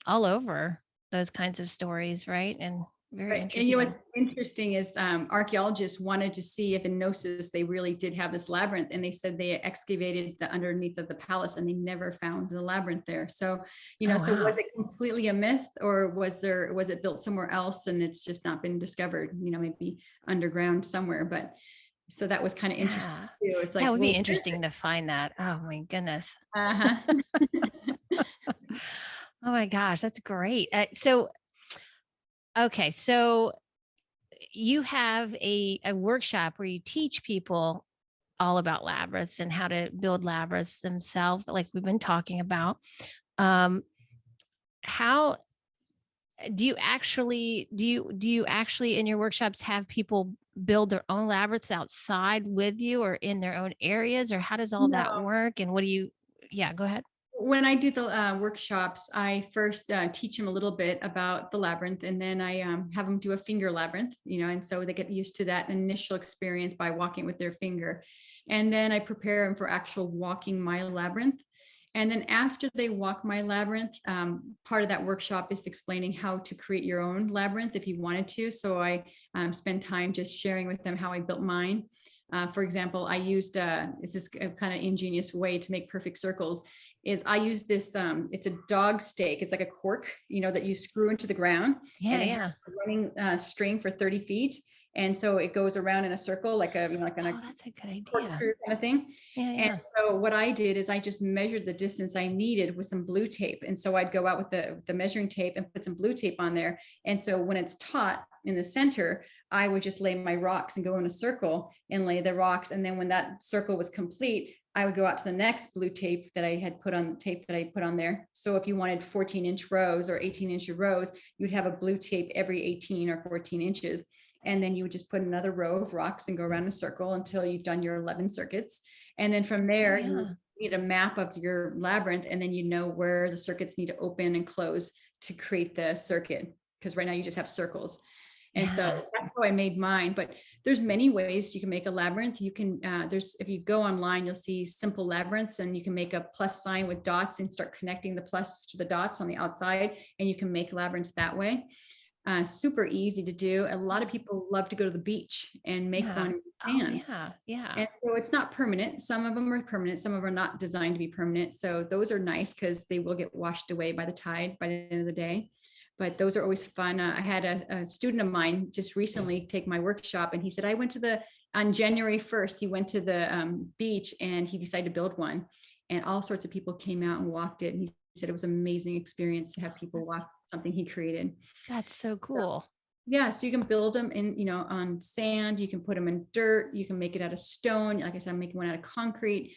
all over those kinds of stories. Right. And very interesting. And what's interesting is archaeologists wanted to see if in Knossos they really did have this labyrinth, and they said they excavated the underneath of the palace and they never found the labyrinth there. So, so was it completely a myth, or was it built somewhere else and it's just not been discovered, maybe underground somewhere? But so that was kind of interesting too. It's like, that would be interesting to find that. Oh my goodness. Oh my gosh, that's great. Okay, so you have a workshop where you teach people all about labyrinths and how to build labyrinths themselves, like we've been talking about. How do you actually in your workshops have people build their own labyrinths outside with you or in their own areas, or how does all that work? And go ahead. When I do the workshops, I first teach them a little bit about the labyrinth, and then I have them do a finger labyrinth, and so they get used to that initial experience by walking with their finger. And then I prepare them for actual walking my labyrinth. And then after they walk my labyrinth, part of that workshop is explaining how to create your own labyrinth if you wanted to. So I spend time just sharing with them how I built mine. For example, I used, it's this kind of ingenious way to make perfect circles. Is I use this, it's a dog stake. It's like a cork, that you screw into the ground. And it has a running string for 30 feet. And so it goes around in a circle, like a, that's a good idea. Corkscrew kind of thing. And so what I did is I just measured the distance I needed with some blue tape. And so I'd go out with the measuring tape and put some blue tape on there. And so when it's taut in the center, I would just lay my rocks and go in a circle and lay the rocks. And then when that circle was complete, I would go out to the next blue tape that I had put on there. So if you wanted 14-inch rows or 18-inch rows, you'd have a blue tape every 18 or 14 inches. And then you would just put another row of rocks and go around a circle until you've done your 11 circuits. And then from there, you need a map of your labyrinth, and then you know where the circuits need to open and close to create the circuit. Because right now you just have circles. And so that's how I made mine. But there's many ways you can make a labyrinth. You can, if you go online, you'll see simple labyrinths, and you can make a plus sign with dots and start connecting the plus to the dots on the outside, and you can make labyrinths that way. super easy to do. A lot of people love to go to the beach and make Yeah. one in Oh, sand. yeah. Yeah. And so it's not permanent. Some of them are permanent. Some of them are not designed to be permanent. So those are nice because they will get washed away by the tide by the end of the day. But those are always fun. I had a student of mine just recently take my workshop, and he said, I went to on January 1st, he went to the beach and he decided to build one. And all sorts of people came out and walked it. And he said it was an amazing experience to have people walk something he created. That's so So, cool. yeah, so you can build them in, on sand, you can put them in dirt, you can make it out of stone. Like I said, I'm making one out of concrete,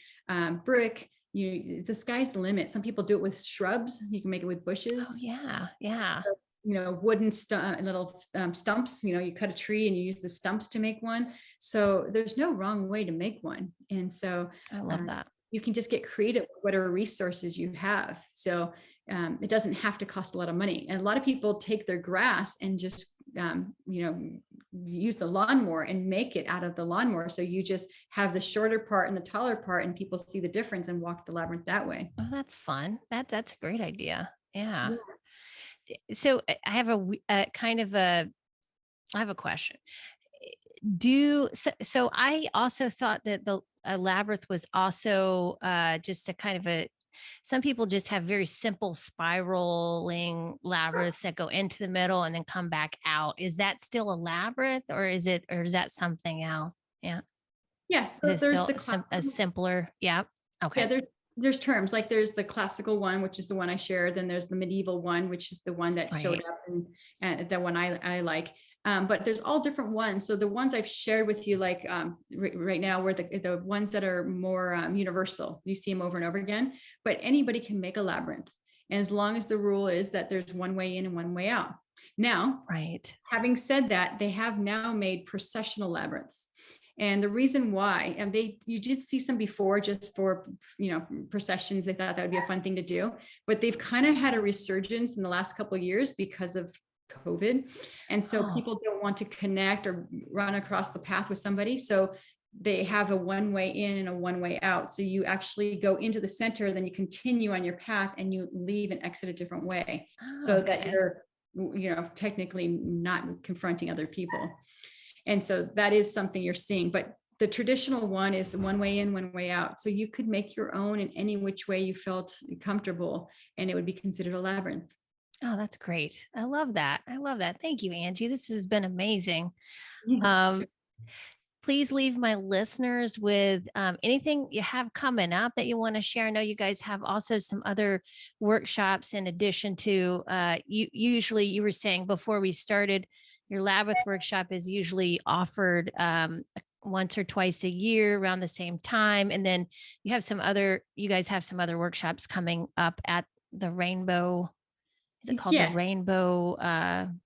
brick. The sky's the limit. Some people do it with shrubs. You can make it with bushes. Oh, yeah. Yeah. Wooden little stumps. You cut a tree and you use the stumps to make one. So there's no wrong way to make one. And so I love that. you can just get creative with whatever resources you have. So it doesn't have to cost a lot of money. And a lot of people take their grass and just, use the lawnmower and make it out of the lawnmower. So you just have the shorter part and the taller part, and people see the difference and walk the labyrinth that way. Oh, that's fun. That's a great idea. Yeah. Yeah. So I have I have a question. So I also thought that the labyrinth was also just a kind of some people just have very simple spiraling labyrinths that go into the middle and then come back out. Is that still a labyrinth, or is that something else? Yeah. Yes. Is So it there's still a simpler? Yeah. Okay. Yeah, there's terms, like there's the classical one, which is the one I shared. Then there's the medieval one, which is the one that showed up, and the one I like. But there's all different ones. So the ones I've shared with you, like right now, were the ones that are more universal. You see them over and over again, but anybody can make a labyrinth. And as long as the rule is that there's one way in and one way out. Now, having said that, they have now made processional labyrinths. And the reason why, and you did see some before just for, processions. They thought that would be a fun thing to do, but they've kind of had a resurgence in the last couple of years because of COVID. And so people don't want to connect or run across the path with somebody. So they have a one way in and a one way out. So you actually go into the center, then you continue on your path and you leave and exit a different way, so that you're, technically not confronting other people. And so that is something you're seeing, but the traditional one is one way in, one way out. So you could make your own in any which way you felt comfortable, and it would be considered a labyrinth. Oh, that's great. I love that. Thank you, Angie. This has been amazing. Sure. Please leave my listeners with anything you have coming up that you want to share. I know you guys have also some other workshops in addition to, usually you were saying before we started, your labyrinth workshop is usually offered once or twice a year around the same time. And then you guys have some other workshops coming up at the Rainbow. Is it called the Rainbow?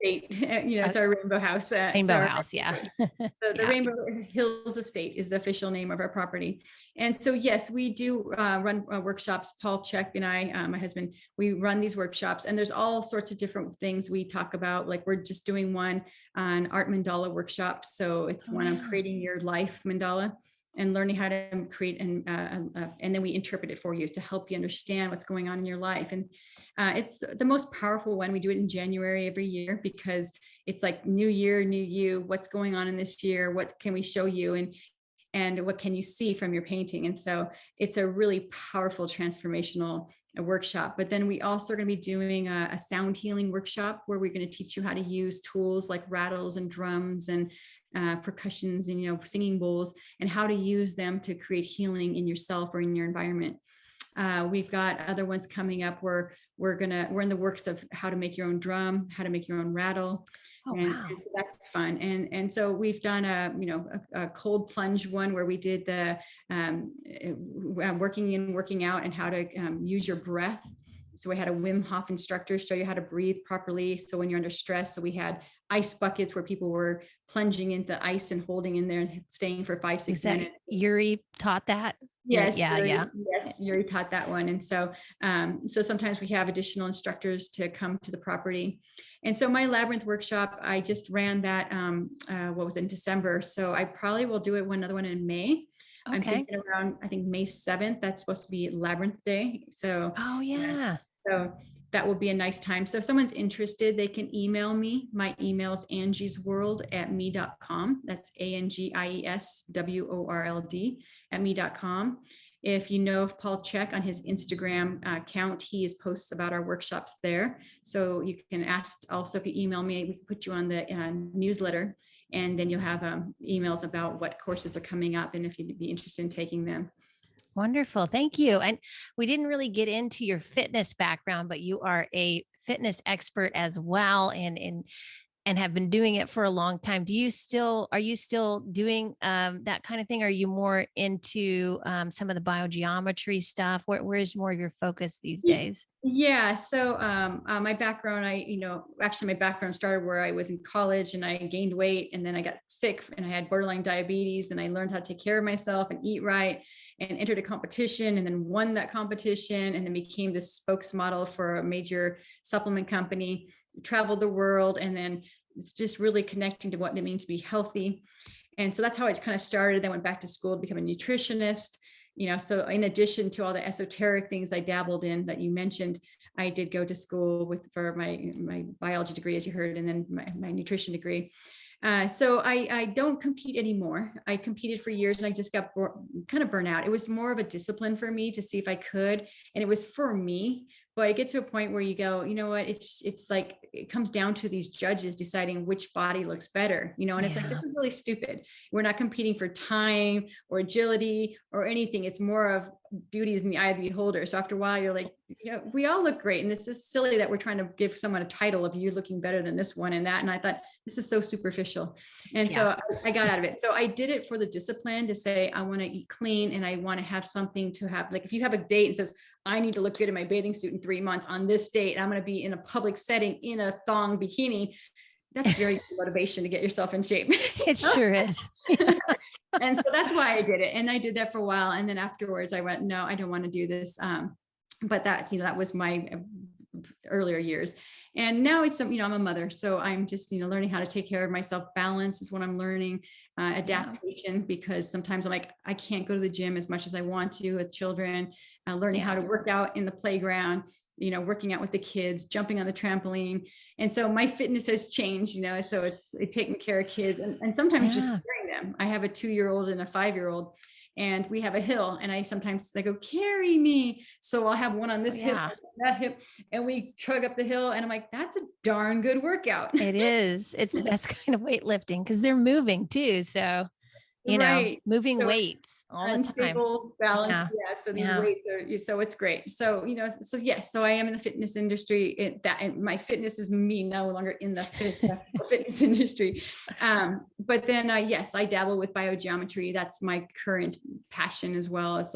It's our Rainbow House. Rainbow House, yeah. So the Rainbow Hills Estate is the official name of our property. And so, yes, we do run workshops. Paul Chek and I, my husband, we run these workshops, and there's all sorts of different things we talk about. Like we're just doing one on art mandala workshop. So it's one on creating your life mandala and learning how to create, and then we interpret it for you to help you understand what's going on in your life. And it's the most powerful one. We do it in January every year because it's like new year, new you. What's going on in this year? What can we show you? And what can you see from your painting? And so it's a really powerful transformational workshop. But then we also are going to be doing a sound healing workshop where we're going to teach you how to use tools like rattles and drums and percussions and singing bowls, and how to use them to create healing in yourself or in your environment. We've got other ones coming up where we're in the works of how to make your own drum, how to make your own rattle. And so that's fun. And so we've done a cold plunge one where we did the working in, working out, and how to use your breath. So we had a Wim Hof instructor show you how to breathe properly. So when you're under stress, so we had ice buckets where people were plunging into ice and holding in there and staying for 5-6 minutes. Yuri taught that? Yes. Yeah. Yes. Yuri taught that one. And so, so sometimes we have additional instructors to come to the property. And so my labyrinth workshop, I just ran that, in December. So I probably will do another one in May. Okay. I'm thinking around, I think May 7th, that's supposed to be Labyrinth Day. So, so that will be a nice time. So if someone's interested, they can email me. My email is angiesworld@me.com. That's ANGIESWORLD@me.com. If you know of Paul Chek on his Instagram account, he posts about our workshops there. So you can ask also, if you email me, we can put you on the newsletter, and then you'll have emails about what courses are coming up and if you'd be interested in taking them. Wonderful. Thank you. And we didn't really get into your fitness background, but you are a fitness expert as well, and have been doing it for a long time. Are you still doing that kind of thing? Are you more into some of the biogeometry stuff? Where's more of your focus these days? Yeah. So my background, actually my background started where I was in college and I gained weight, and then I got sick and I had borderline diabetes, and I learned how to take care of myself and eat right, and entered a competition, and then won that competition, and then became this spokesmodel for a major supplement company, traveled the world, and then it's just really connecting to what it means to be healthy. And so that's how it kind of started. I went back to school to become a nutritionist. So in addition to all the esoteric things I dabbled in that you mentioned, I did go to school for my biology degree, as you heard, and then my nutrition degree. So I don't compete anymore. I competed for years and I just got kind of burnt out. It was more of a discipline for me to see if I could, and it was for me. But I get to a point where you go, you know what? It's like, it comes down to these judges deciding which body looks better, and it's like, this is really stupid. We're not competing for time or agility or anything. It's more of beauty is in the eye of the beholder. So after a while, you're like, we all look great. And this is silly that we're trying to give someone a title of you looking better than this one and that. And I thought, this is so superficial. And so I got out of it. So I did it for the discipline to say, I want to eat clean and I want to have something to have. Like if you have a date and says, I need to look good in my bathing suit in 3 months on this date, I'm going to be in a public setting in a thong bikini. That's very good motivation to get yourself in shape. It sure is. And so that's why I did it. And I did that for a while. And then afterwards I went, no, I don't want to do this. But that was my earlier years. And now it's, I'm a mother. So I'm just, learning how to take care of myself. Balance is what I'm learning, adaptation, because sometimes I'm like, I can't go to the gym as much as I want to with children, learning how to work out in the playground, working out with the kids, jumping on the trampoline. And so my fitness has changed, so it's taking care of kids and sometimes just carrying them. I have a 2-year-old and a 5-year-old. And we have a hill, and they go, carry me. So I'll have one on this hip, that hip, and we chug up the hill. And I'm like, that's a darn good workout. It is. It's the best kind of weightlifting because they're moving too. So, moving weights all the time. Unstable balance. So these weights are, so it's great. So, so I am in the fitness industry. And my fitness is me no longer in the fitness industry. But then, yes, I dabble with biogeometry. That's my current passion, as well as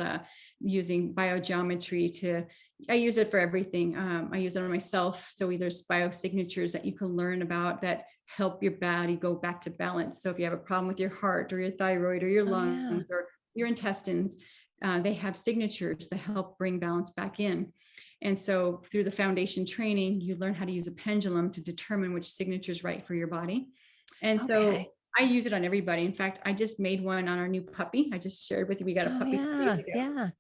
using biogeometry I use it for everything. I use it on myself. So there's biosignatures that you can learn about that help your body go back to balance. So if you have a problem with your heart or your thyroid or your lungs or your intestines, they have signatures that help bring balance back in. And so through the foundation training, you learn how to use a pendulum to determine which signature is right for your body. And so I use it on everybody. In fact, I just made one on our new puppy. I just shared with you, we got a puppy 2 days ago.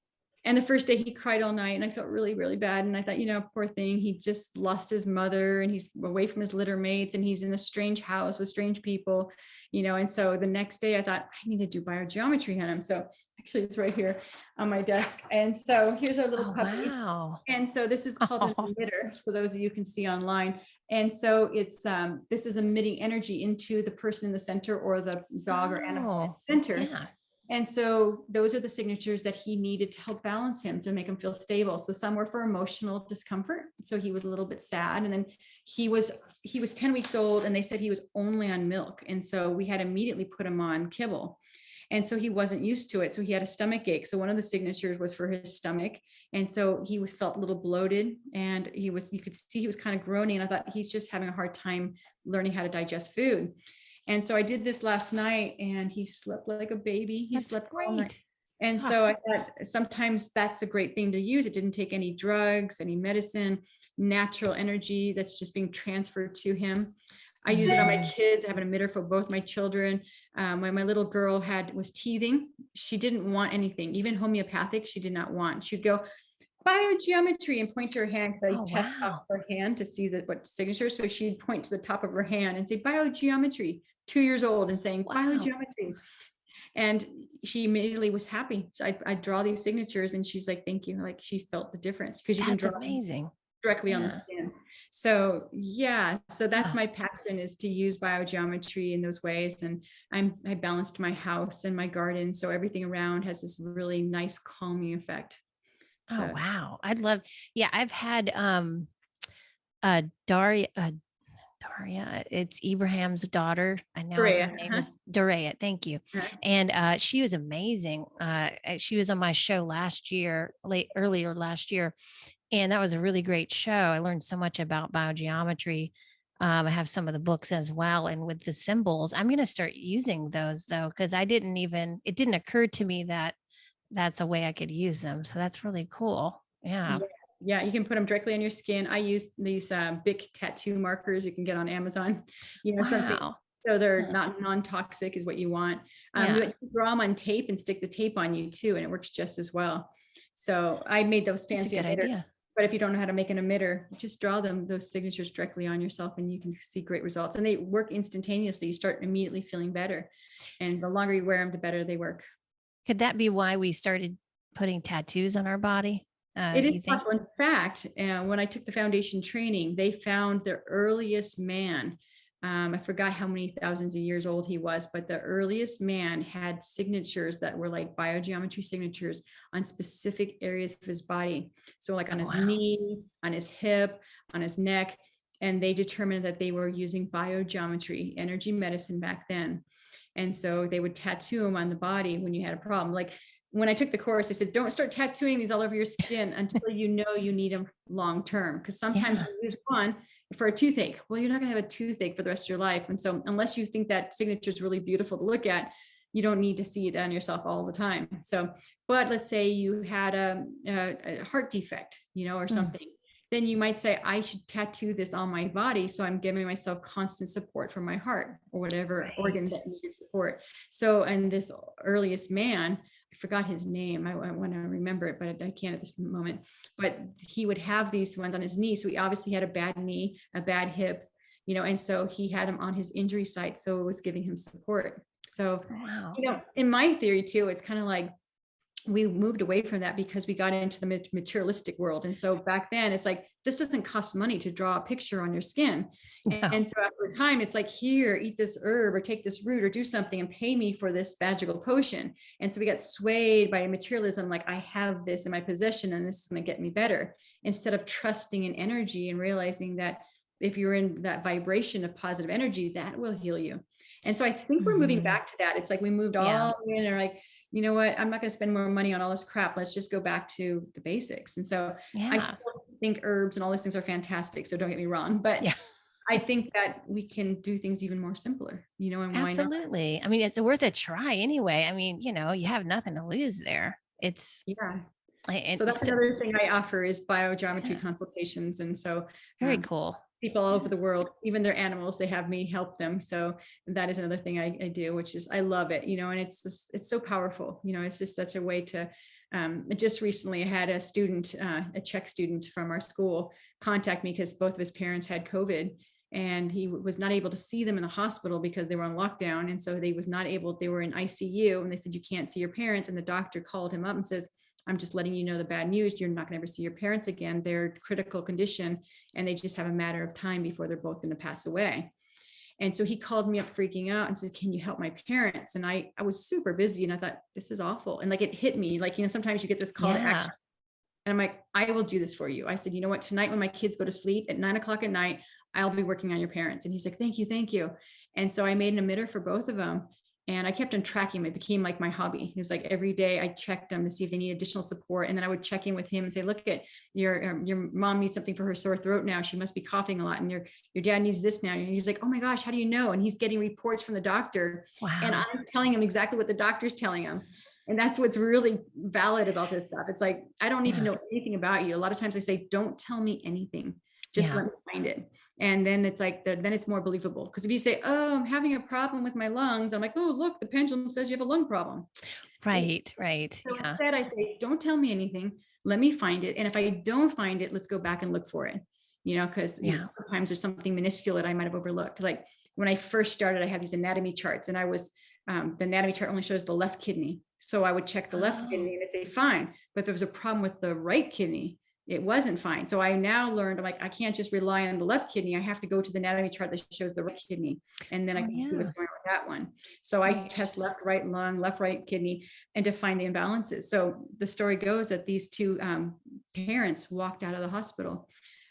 And the first day he cried all night and I felt really, really bad. And I thought, poor thing, he just lost his mother and he's away from his litter mates and he's in a strange house with strange people, and so the next day I thought I need to do biogeometry on him. So actually it's right here on my desk. And so here's our little puppy. Wow. And so this is called an emitter. So those of you can see online. And so it's, this is emitting energy into the person in the center or the dog or animal in the center. Yeah. And so those are the signatures that he needed to help balance him, to make him feel stable. So some were for emotional discomfort. So he was a little bit sad. And then he was 10 weeks old and they said he was only on milk. And so we had immediately put him on kibble. And so he wasn't used to it. So he had a stomach ache. So one of the signatures was for his stomach. And so he felt a little bloated and you could see he was kind of groaning. And I thought he's just having a hard time learning how to digest food. And so I did this last night and he slept like a baby. He slept all night. And so I thought sometimes that's a great thing to use. It didn't take any drugs, any medicine, natural energy that's just being transferred to him. I use it on my kids. I have an emitter for both my children. When my little girl was teething, she didn't want anything, even homeopathic, she did not want. She'd go, biogeometry, and point to her hand. So I Oh, test wow. off her hand to see what signature. So she'd point to the top of her hand and say biogeometry, 2 years old, and saying Wow. biogeometry. And she immediately was happy. So I draw these signatures and she's like, thank you. Like she felt the difference because you can That's draw amazing. directly on the Yeah. skin. So yeah, so that's Wow. my passion, is to use biogeometry in those ways. And I balanced my house and my garden, so everything around has this really nice calming effect. Oh, So wow. Yeah, I've had Daria, it's Ibrahim's daughter. I know her Maria, name is Dorea. Thank you. And she was amazing. She was on my show earlier last year. And that was a really great show. I learned so much about biogeometry. I have some of the books as well. And with the symbols, I'm going to start using those though, because it didn't occur to me that that's a way I could use them. So that's really cool. Yeah. yeah, you can put them directly on your skin. I use these big tattoo markers you can get on Amazon, something. Wow. So they're Huh. not non-toxic is what you want. Yeah. You draw them on tape and stick the tape on you too, and it works just as well. So I made those That's a fancy good emitters. idea. But if you don't know how to make an emitter, just draw those signatures directly on yourself and you can see great results. And they work instantaneously. You start immediately feeling better. And the longer you wear them, the better they work. Could that be why we started putting tattoos on our body? It You is think? possible. In fact, when I took the foundation training, they found the earliest man. I forgot how many thousands of years old he was, but the earliest man had signatures that were like biogeometry signatures on specific areas of his body. So like on his knee, on his hip, on his neck. And they determined that they were using biogeometry, energy medicine back then. And so they would tattoo them on the body when you had a problem. Like when I took the course, I said, don't start tattooing these all over your skin until you know you need them long term. Because sometimes you use one for a toothache. Well, you're not going to have a toothache for the rest of your life. And so unless you think that signature is really beautiful to look at, you don't need to see it on yourself all the time. So, but let's say you had a heart defect, or something. Then you might say, I should tattoo this on my body. So I'm giving myself constant support from my heart or whatever organ that needed support. So, and this earliest man, I forgot his name. I want to remember it, but I can't at this moment. But he would have these ones on his knee. So he obviously had a bad knee, a bad hip, and so he had them on his injury site. So it was giving him support. So, in my theory too, it's kind of like, we moved away from that because we got into the materialistic world. And so back then it's like, this doesn't cost money to draw a picture on your skin. And so after a time, it's like, here, eat this herb or take this root or do something and pay me for this magical potion. And so we got swayed by materialism. Like, I have this in my possession and this is going to get me better, instead of trusting in energy and realizing that if you're in that vibration of positive energy, that will heal you. And so I think we're moving back to that. It's like we moved all the way in, and like, you know what, I'm not going to spend more money on all this crap. Let's just go back to the basics. And so I still think herbs and all these things are fantastic. So don't get me wrong, but I think that we can do things even more simpler, and absolutely. why not? I mean, it's worth a try anyway. I mean, you have nothing to lose there. It's so that's another thing I offer is biogeometry consultations. And so very cool. People all over the world, even their animals, they have me help them. So that is another thing I do, which is, I love it, and it's so powerful. It's just such a way to, just recently I had a student, a Czech student from our school contact me because both of his parents had COVID and he was not able to see them in the hospital because they were on lockdown. And so they were in ICU and they said, you can't see your parents. And the doctor called him up and says, I'm just letting you know the bad news. You're not going to ever see your parents again. They're critical condition and they just have a matter of time before they're both going to pass away. And so he called me up freaking out and said, can you help my parents? And I was super busy and I thought, this is awful. And like, it hit me like, sometimes you get this call to action and I'm like, I will do this for you. I said, you know what, tonight when my kids go to sleep at 9:00 at night, I'll be working on your parents. And he's like, thank you. Thank you. And so I made an emitter for both of them. And I kept on tracking him. It became like my hobby. It was like every day I checked them to see if they need additional support. And then I would check in with him and say, look, at your mom needs something for her sore throat now. She must be coughing a lot. And your dad needs this now. And he's like, oh my gosh, how do you know? And he's getting reports from the doctor. Wow. And I'm telling him exactly what the doctor's telling him. And that's what's really valid about this stuff. It's like, I don't need to know anything about you. A lot of times I say, don't tell me anything. Just let me find it. And then it's like, then it's more believable. Because if you say, oh, I'm having a problem with my lungs, I'm like, oh, look, the pendulum says you have a lung problem. Right. So Yeah. instead I say, don't tell me anything. Let me find it. And if I don't find it, let's go back and look for it. Because Yeah. sometimes there's something minuscule that I might have overlooked. Like when I first started, I had these anatomy charts, and I was, the anatomy chart only shows the left kidney. So I would check the left kidney and they say, fine. But there was a problem with the right kidney. It wasn't fine. So I now learned, I'm like, I can't just rely on the left kidney. I have to go to the anatomy chart that shows the right kidney. And then I can see what's going on with that one. So I test left, right lung, left, right kidney, and to find the imbalances. So the story goes that these two parents walked out of the hospital.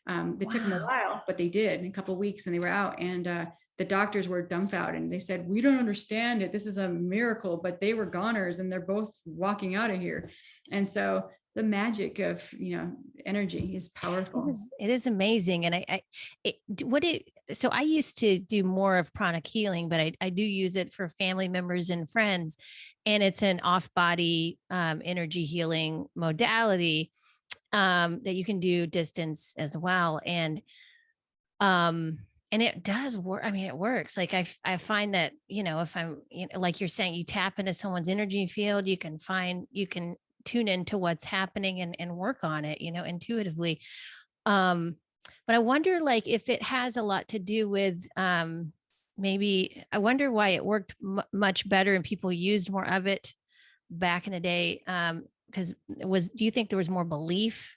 It took them a while, but they did in a couple of weeks, and they were out. And the doctors were dumbfounded. And they said, we don't understand it. This is a miracle, but they were goners and they're both walking out of here. And so the magic of, energy is powerful. It is amazing. And so I used to do more of pranic healing, but I do use it for family members and friends. And it's an off body energy healing modality that you can do distance as well. And it does work. I mean, it works. Like I find that, if I'm, like you're saying, you tap into someone's energy field, you can tune into what's happening and work on it, intuitively. But I wonder, like, if it has a lot to do with, maybe I wonder why it worked much better and people used more of it back in the day. Because do you think there was more belief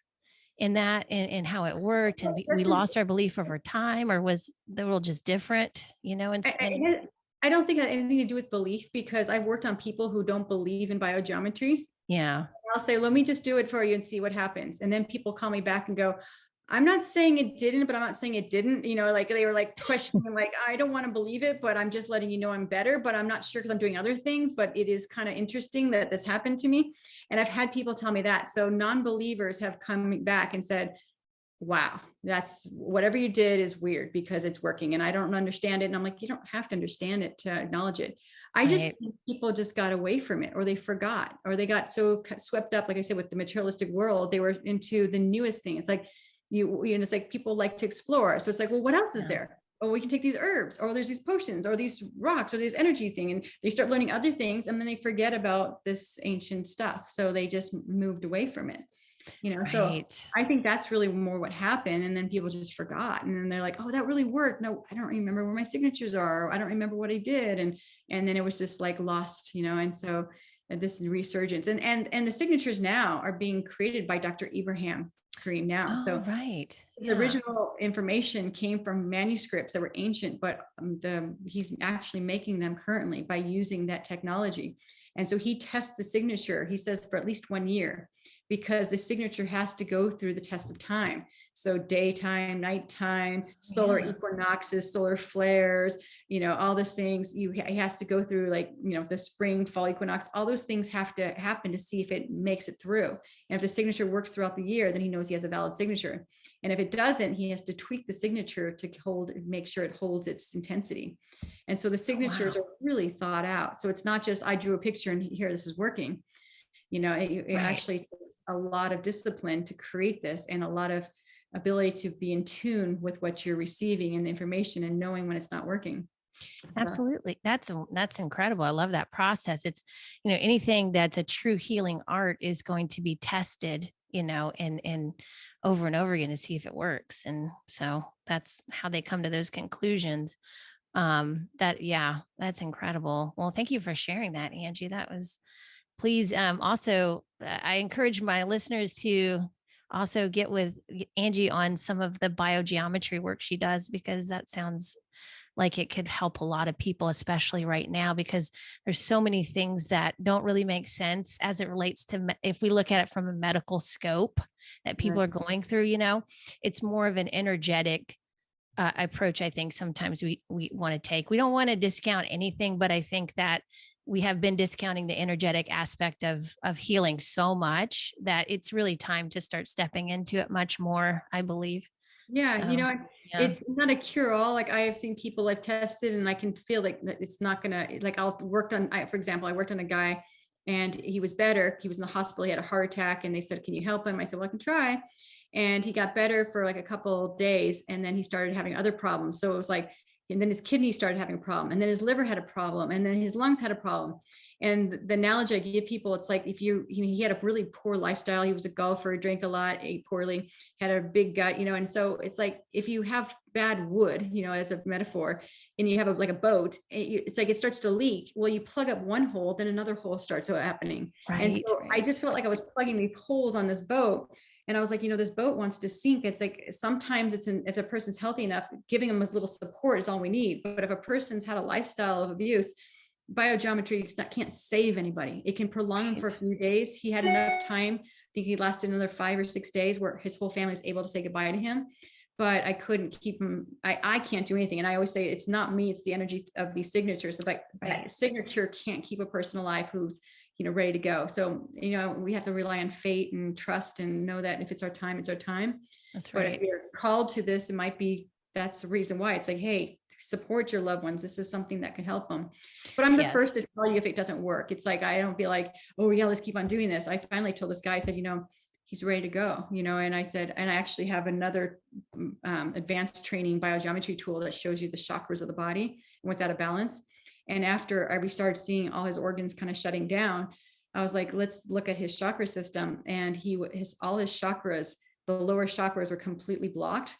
in that and how it worked, and we lost our belief over time, or was the world just different, I don't think it had anything to do with belief, because I've worked on people who don't believe in biogeometry. Yeah. I'll say, let me just do it for you and see what happens. And then people call me back and go, I'm not saying it didn't, but I'm not saying it didn't, like they were like questioning, like, I don't want to believe it, but I'm just letting you know I'm better, but I'm not sure because I'm doing other things, but it is kind of interesting that this happened to me. And I've had people tell me that. So non-believers have come back and said, wow, that's whatever you did is weird because it's working and I don't understand it. And I'm like, you don't have to understand it to acknowledge it. I just think people just got away from it, or they forgot, or they got so swept up, like I said, with the materialistic world, they were into the newest thing. It's like, it's like people like to explore. So it's like, well, what else is there? Oh, we can take these herbs, or there's these potions, or these rocks, or this energy thing. And they start learning other things, and then they forget about this ancient stuff. So they just moved away from it. So I think that's really more what happened. And then people just forgot. And then they're like, oh, that really worked. No, I don't remember where my signatures are. I don't remember what I did. And then it was just like lost, and so this resurgence and the signatures now are being created by Dr. Ibrahim Karim now. So the original information came from manuscripts that were ancient, but he's actually making them currently by using that technology. And so he tests the signature, he says, for at least 1 year, because the signature has to go through the test of time. So daytime, nighttime, solar equinoxes, solar flares, all those things. He has to go through, like, the spring, fall equinox, all those things have to happen to see if it makes it through. And if the signature works throughout the year, then he knows he has a valid signature. And if it doesn't, he has to tweak the signature to make sure it holds its intensity. And so the signatures are really thought out. So it's not just, I drew a picture and here, this is working. It actually takes a lot of discipline to create this, and a lot of ability to be in tune with what you're receiving and the information, and knowing when it's not working. Absolutely. That's incredible. I love that process. It's, anything that's a true healing art is going to be tested, and over and over again to see if it works. And so that's how they come to those conclusions. That's incredible. Well, thank you for sharing that, Angie. That was, please, also, I encourage my listeners to also get with Angie on some of the biogeometry work she does, because that sounds like it could help a lot of people, especially right now, because there's so many things that don't really make sense as it relates to, if we look at it from a medical scope that people are going through, it's more of an energetic approach. I think sometimes we want to take, we don't want to discount anything, but I think that we have been discounting the energetic aspect of healing so much that it's really time to start stepping into it much more, I believe. It's not a cure all. Like, I have seen people I've tested, and I can feel like it's not gonna, like, for example, I worked on a guy and he was better. He was in the hospital. He had a heart attack, and they said, can you help him? I said, well, I can try. and he got better for like a couple of days, and then he started having other problems. So it was like, and then his kidneys started having a problem, and then his liver had a problem, and then his lungs had a problem. And the analogy I give people, it's like, if he had a really poor lifestyle. He was a golfer, drank a lot, ate poorly, had a big gut, and so it's like, if you have bad wood, as a metaphor, and you have like a boat, it's like it starts to leak. Well, you plug up one hole, then another hole starts happening. Right. And so I just felt like I was plugging these holes on this boat. And I was like, this boat wants to sink. It's like, sometimes if a person's healthy enough, giving them a little support is all we need. But if a person's had a lifestyle of abuse, biogeometry can't save anybody. It can prolong him for a few days. He had enough time. I think he lasted another 5 or 6 days where his whole family was able to say goodbye to him. But I couldn't keep him. I can't do anything. And I always say, it's not me, it's the energy of these signatures. So that signature can't keep a person alive who's ready to go. So, we have to rely on fate and trust and know that if it's our time, it's our time. That's right. But if you're called to this, that's the reason why. It's like, hey, support your loved ones. This is something that can help them. But I'm the first to tell you if it doesn't work. It's like, I don't be like, oh yeah, let's keep on doing this. I finally told this guy, I said, he's ready to go, and I said, and I actually have another advanced training biogeometry tool that shows you the chakras of the body and what's out of balance. And after we started seeing all his organs kind of shutting down, I was like, let's look at his chakra system. And all his chakras, the lower chakras were completely blocked.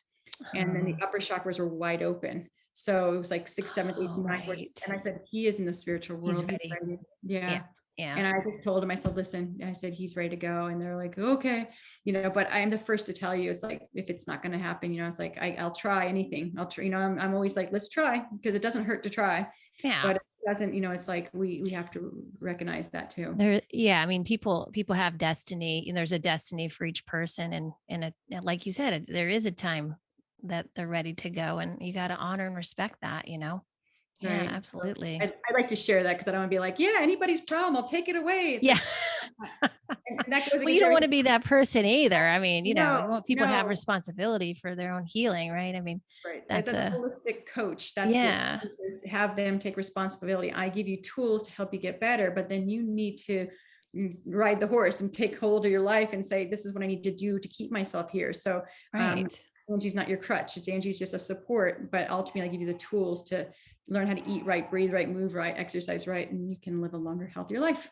And then the upper chakras were wide open. So it was like 6, 7, 8, 9. Right. And I said, he is in the spiritual world. He's ready. Yeah. Yeah. And I just told him, I said, listen, I said, he's ready to go. And they're like, okay, but I'm the first to tell you, it's like, if it's not going to happen, it's like, I'll try anything. I'll try, I'm always like, let's try, because it doesn't hurt to try. Yeah. But it doesn't, it's like, we have to recognize that too. I mean, people have destiny, and there's a destiny for each person. And like you said, there is a time that they're ready to go, and you got to honor and respect that, Yeah, right. Absolutely. So I like to share that, because I don't want to be like, yeah, anybody's problem, I'll take it away. Yeah. And that goes well, you don't want to be that person either. I mean, you want people to have responsibility for their own healing, right? I mean, right. That's a holistic coach. That's is to have them take responsibility. I give you tools to help you get better, but then you need to ride the horse and take hold of your life and say, this is what I need to do to keep myself here. So Angie's not your crutch. Angie's just a support, but ultimately I give you the tools to learn how to eat right, breathe right, move right, exercise right, and you can live a longer, healthier life.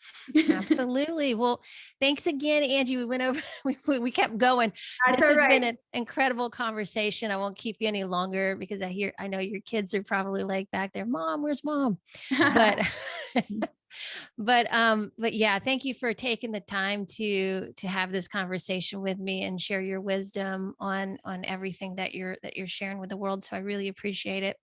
Absolutely. Well, thanks again, Angie. We went over, we kept going. That's this has been an incredible conversation. I won't keep you any longer, because I know your kids are probably like back there, Mom, where's Mom? But but yeah, thank you for taking the time to have this conversation with me and share your wisdom on everything that you're sharing with the world. So I really appreciate it.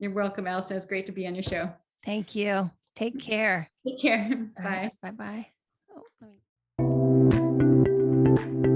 You're welcome, Allison. It's great to be on your show. Thank you. Take care. Take care. Bye. Bye-bye. Oh,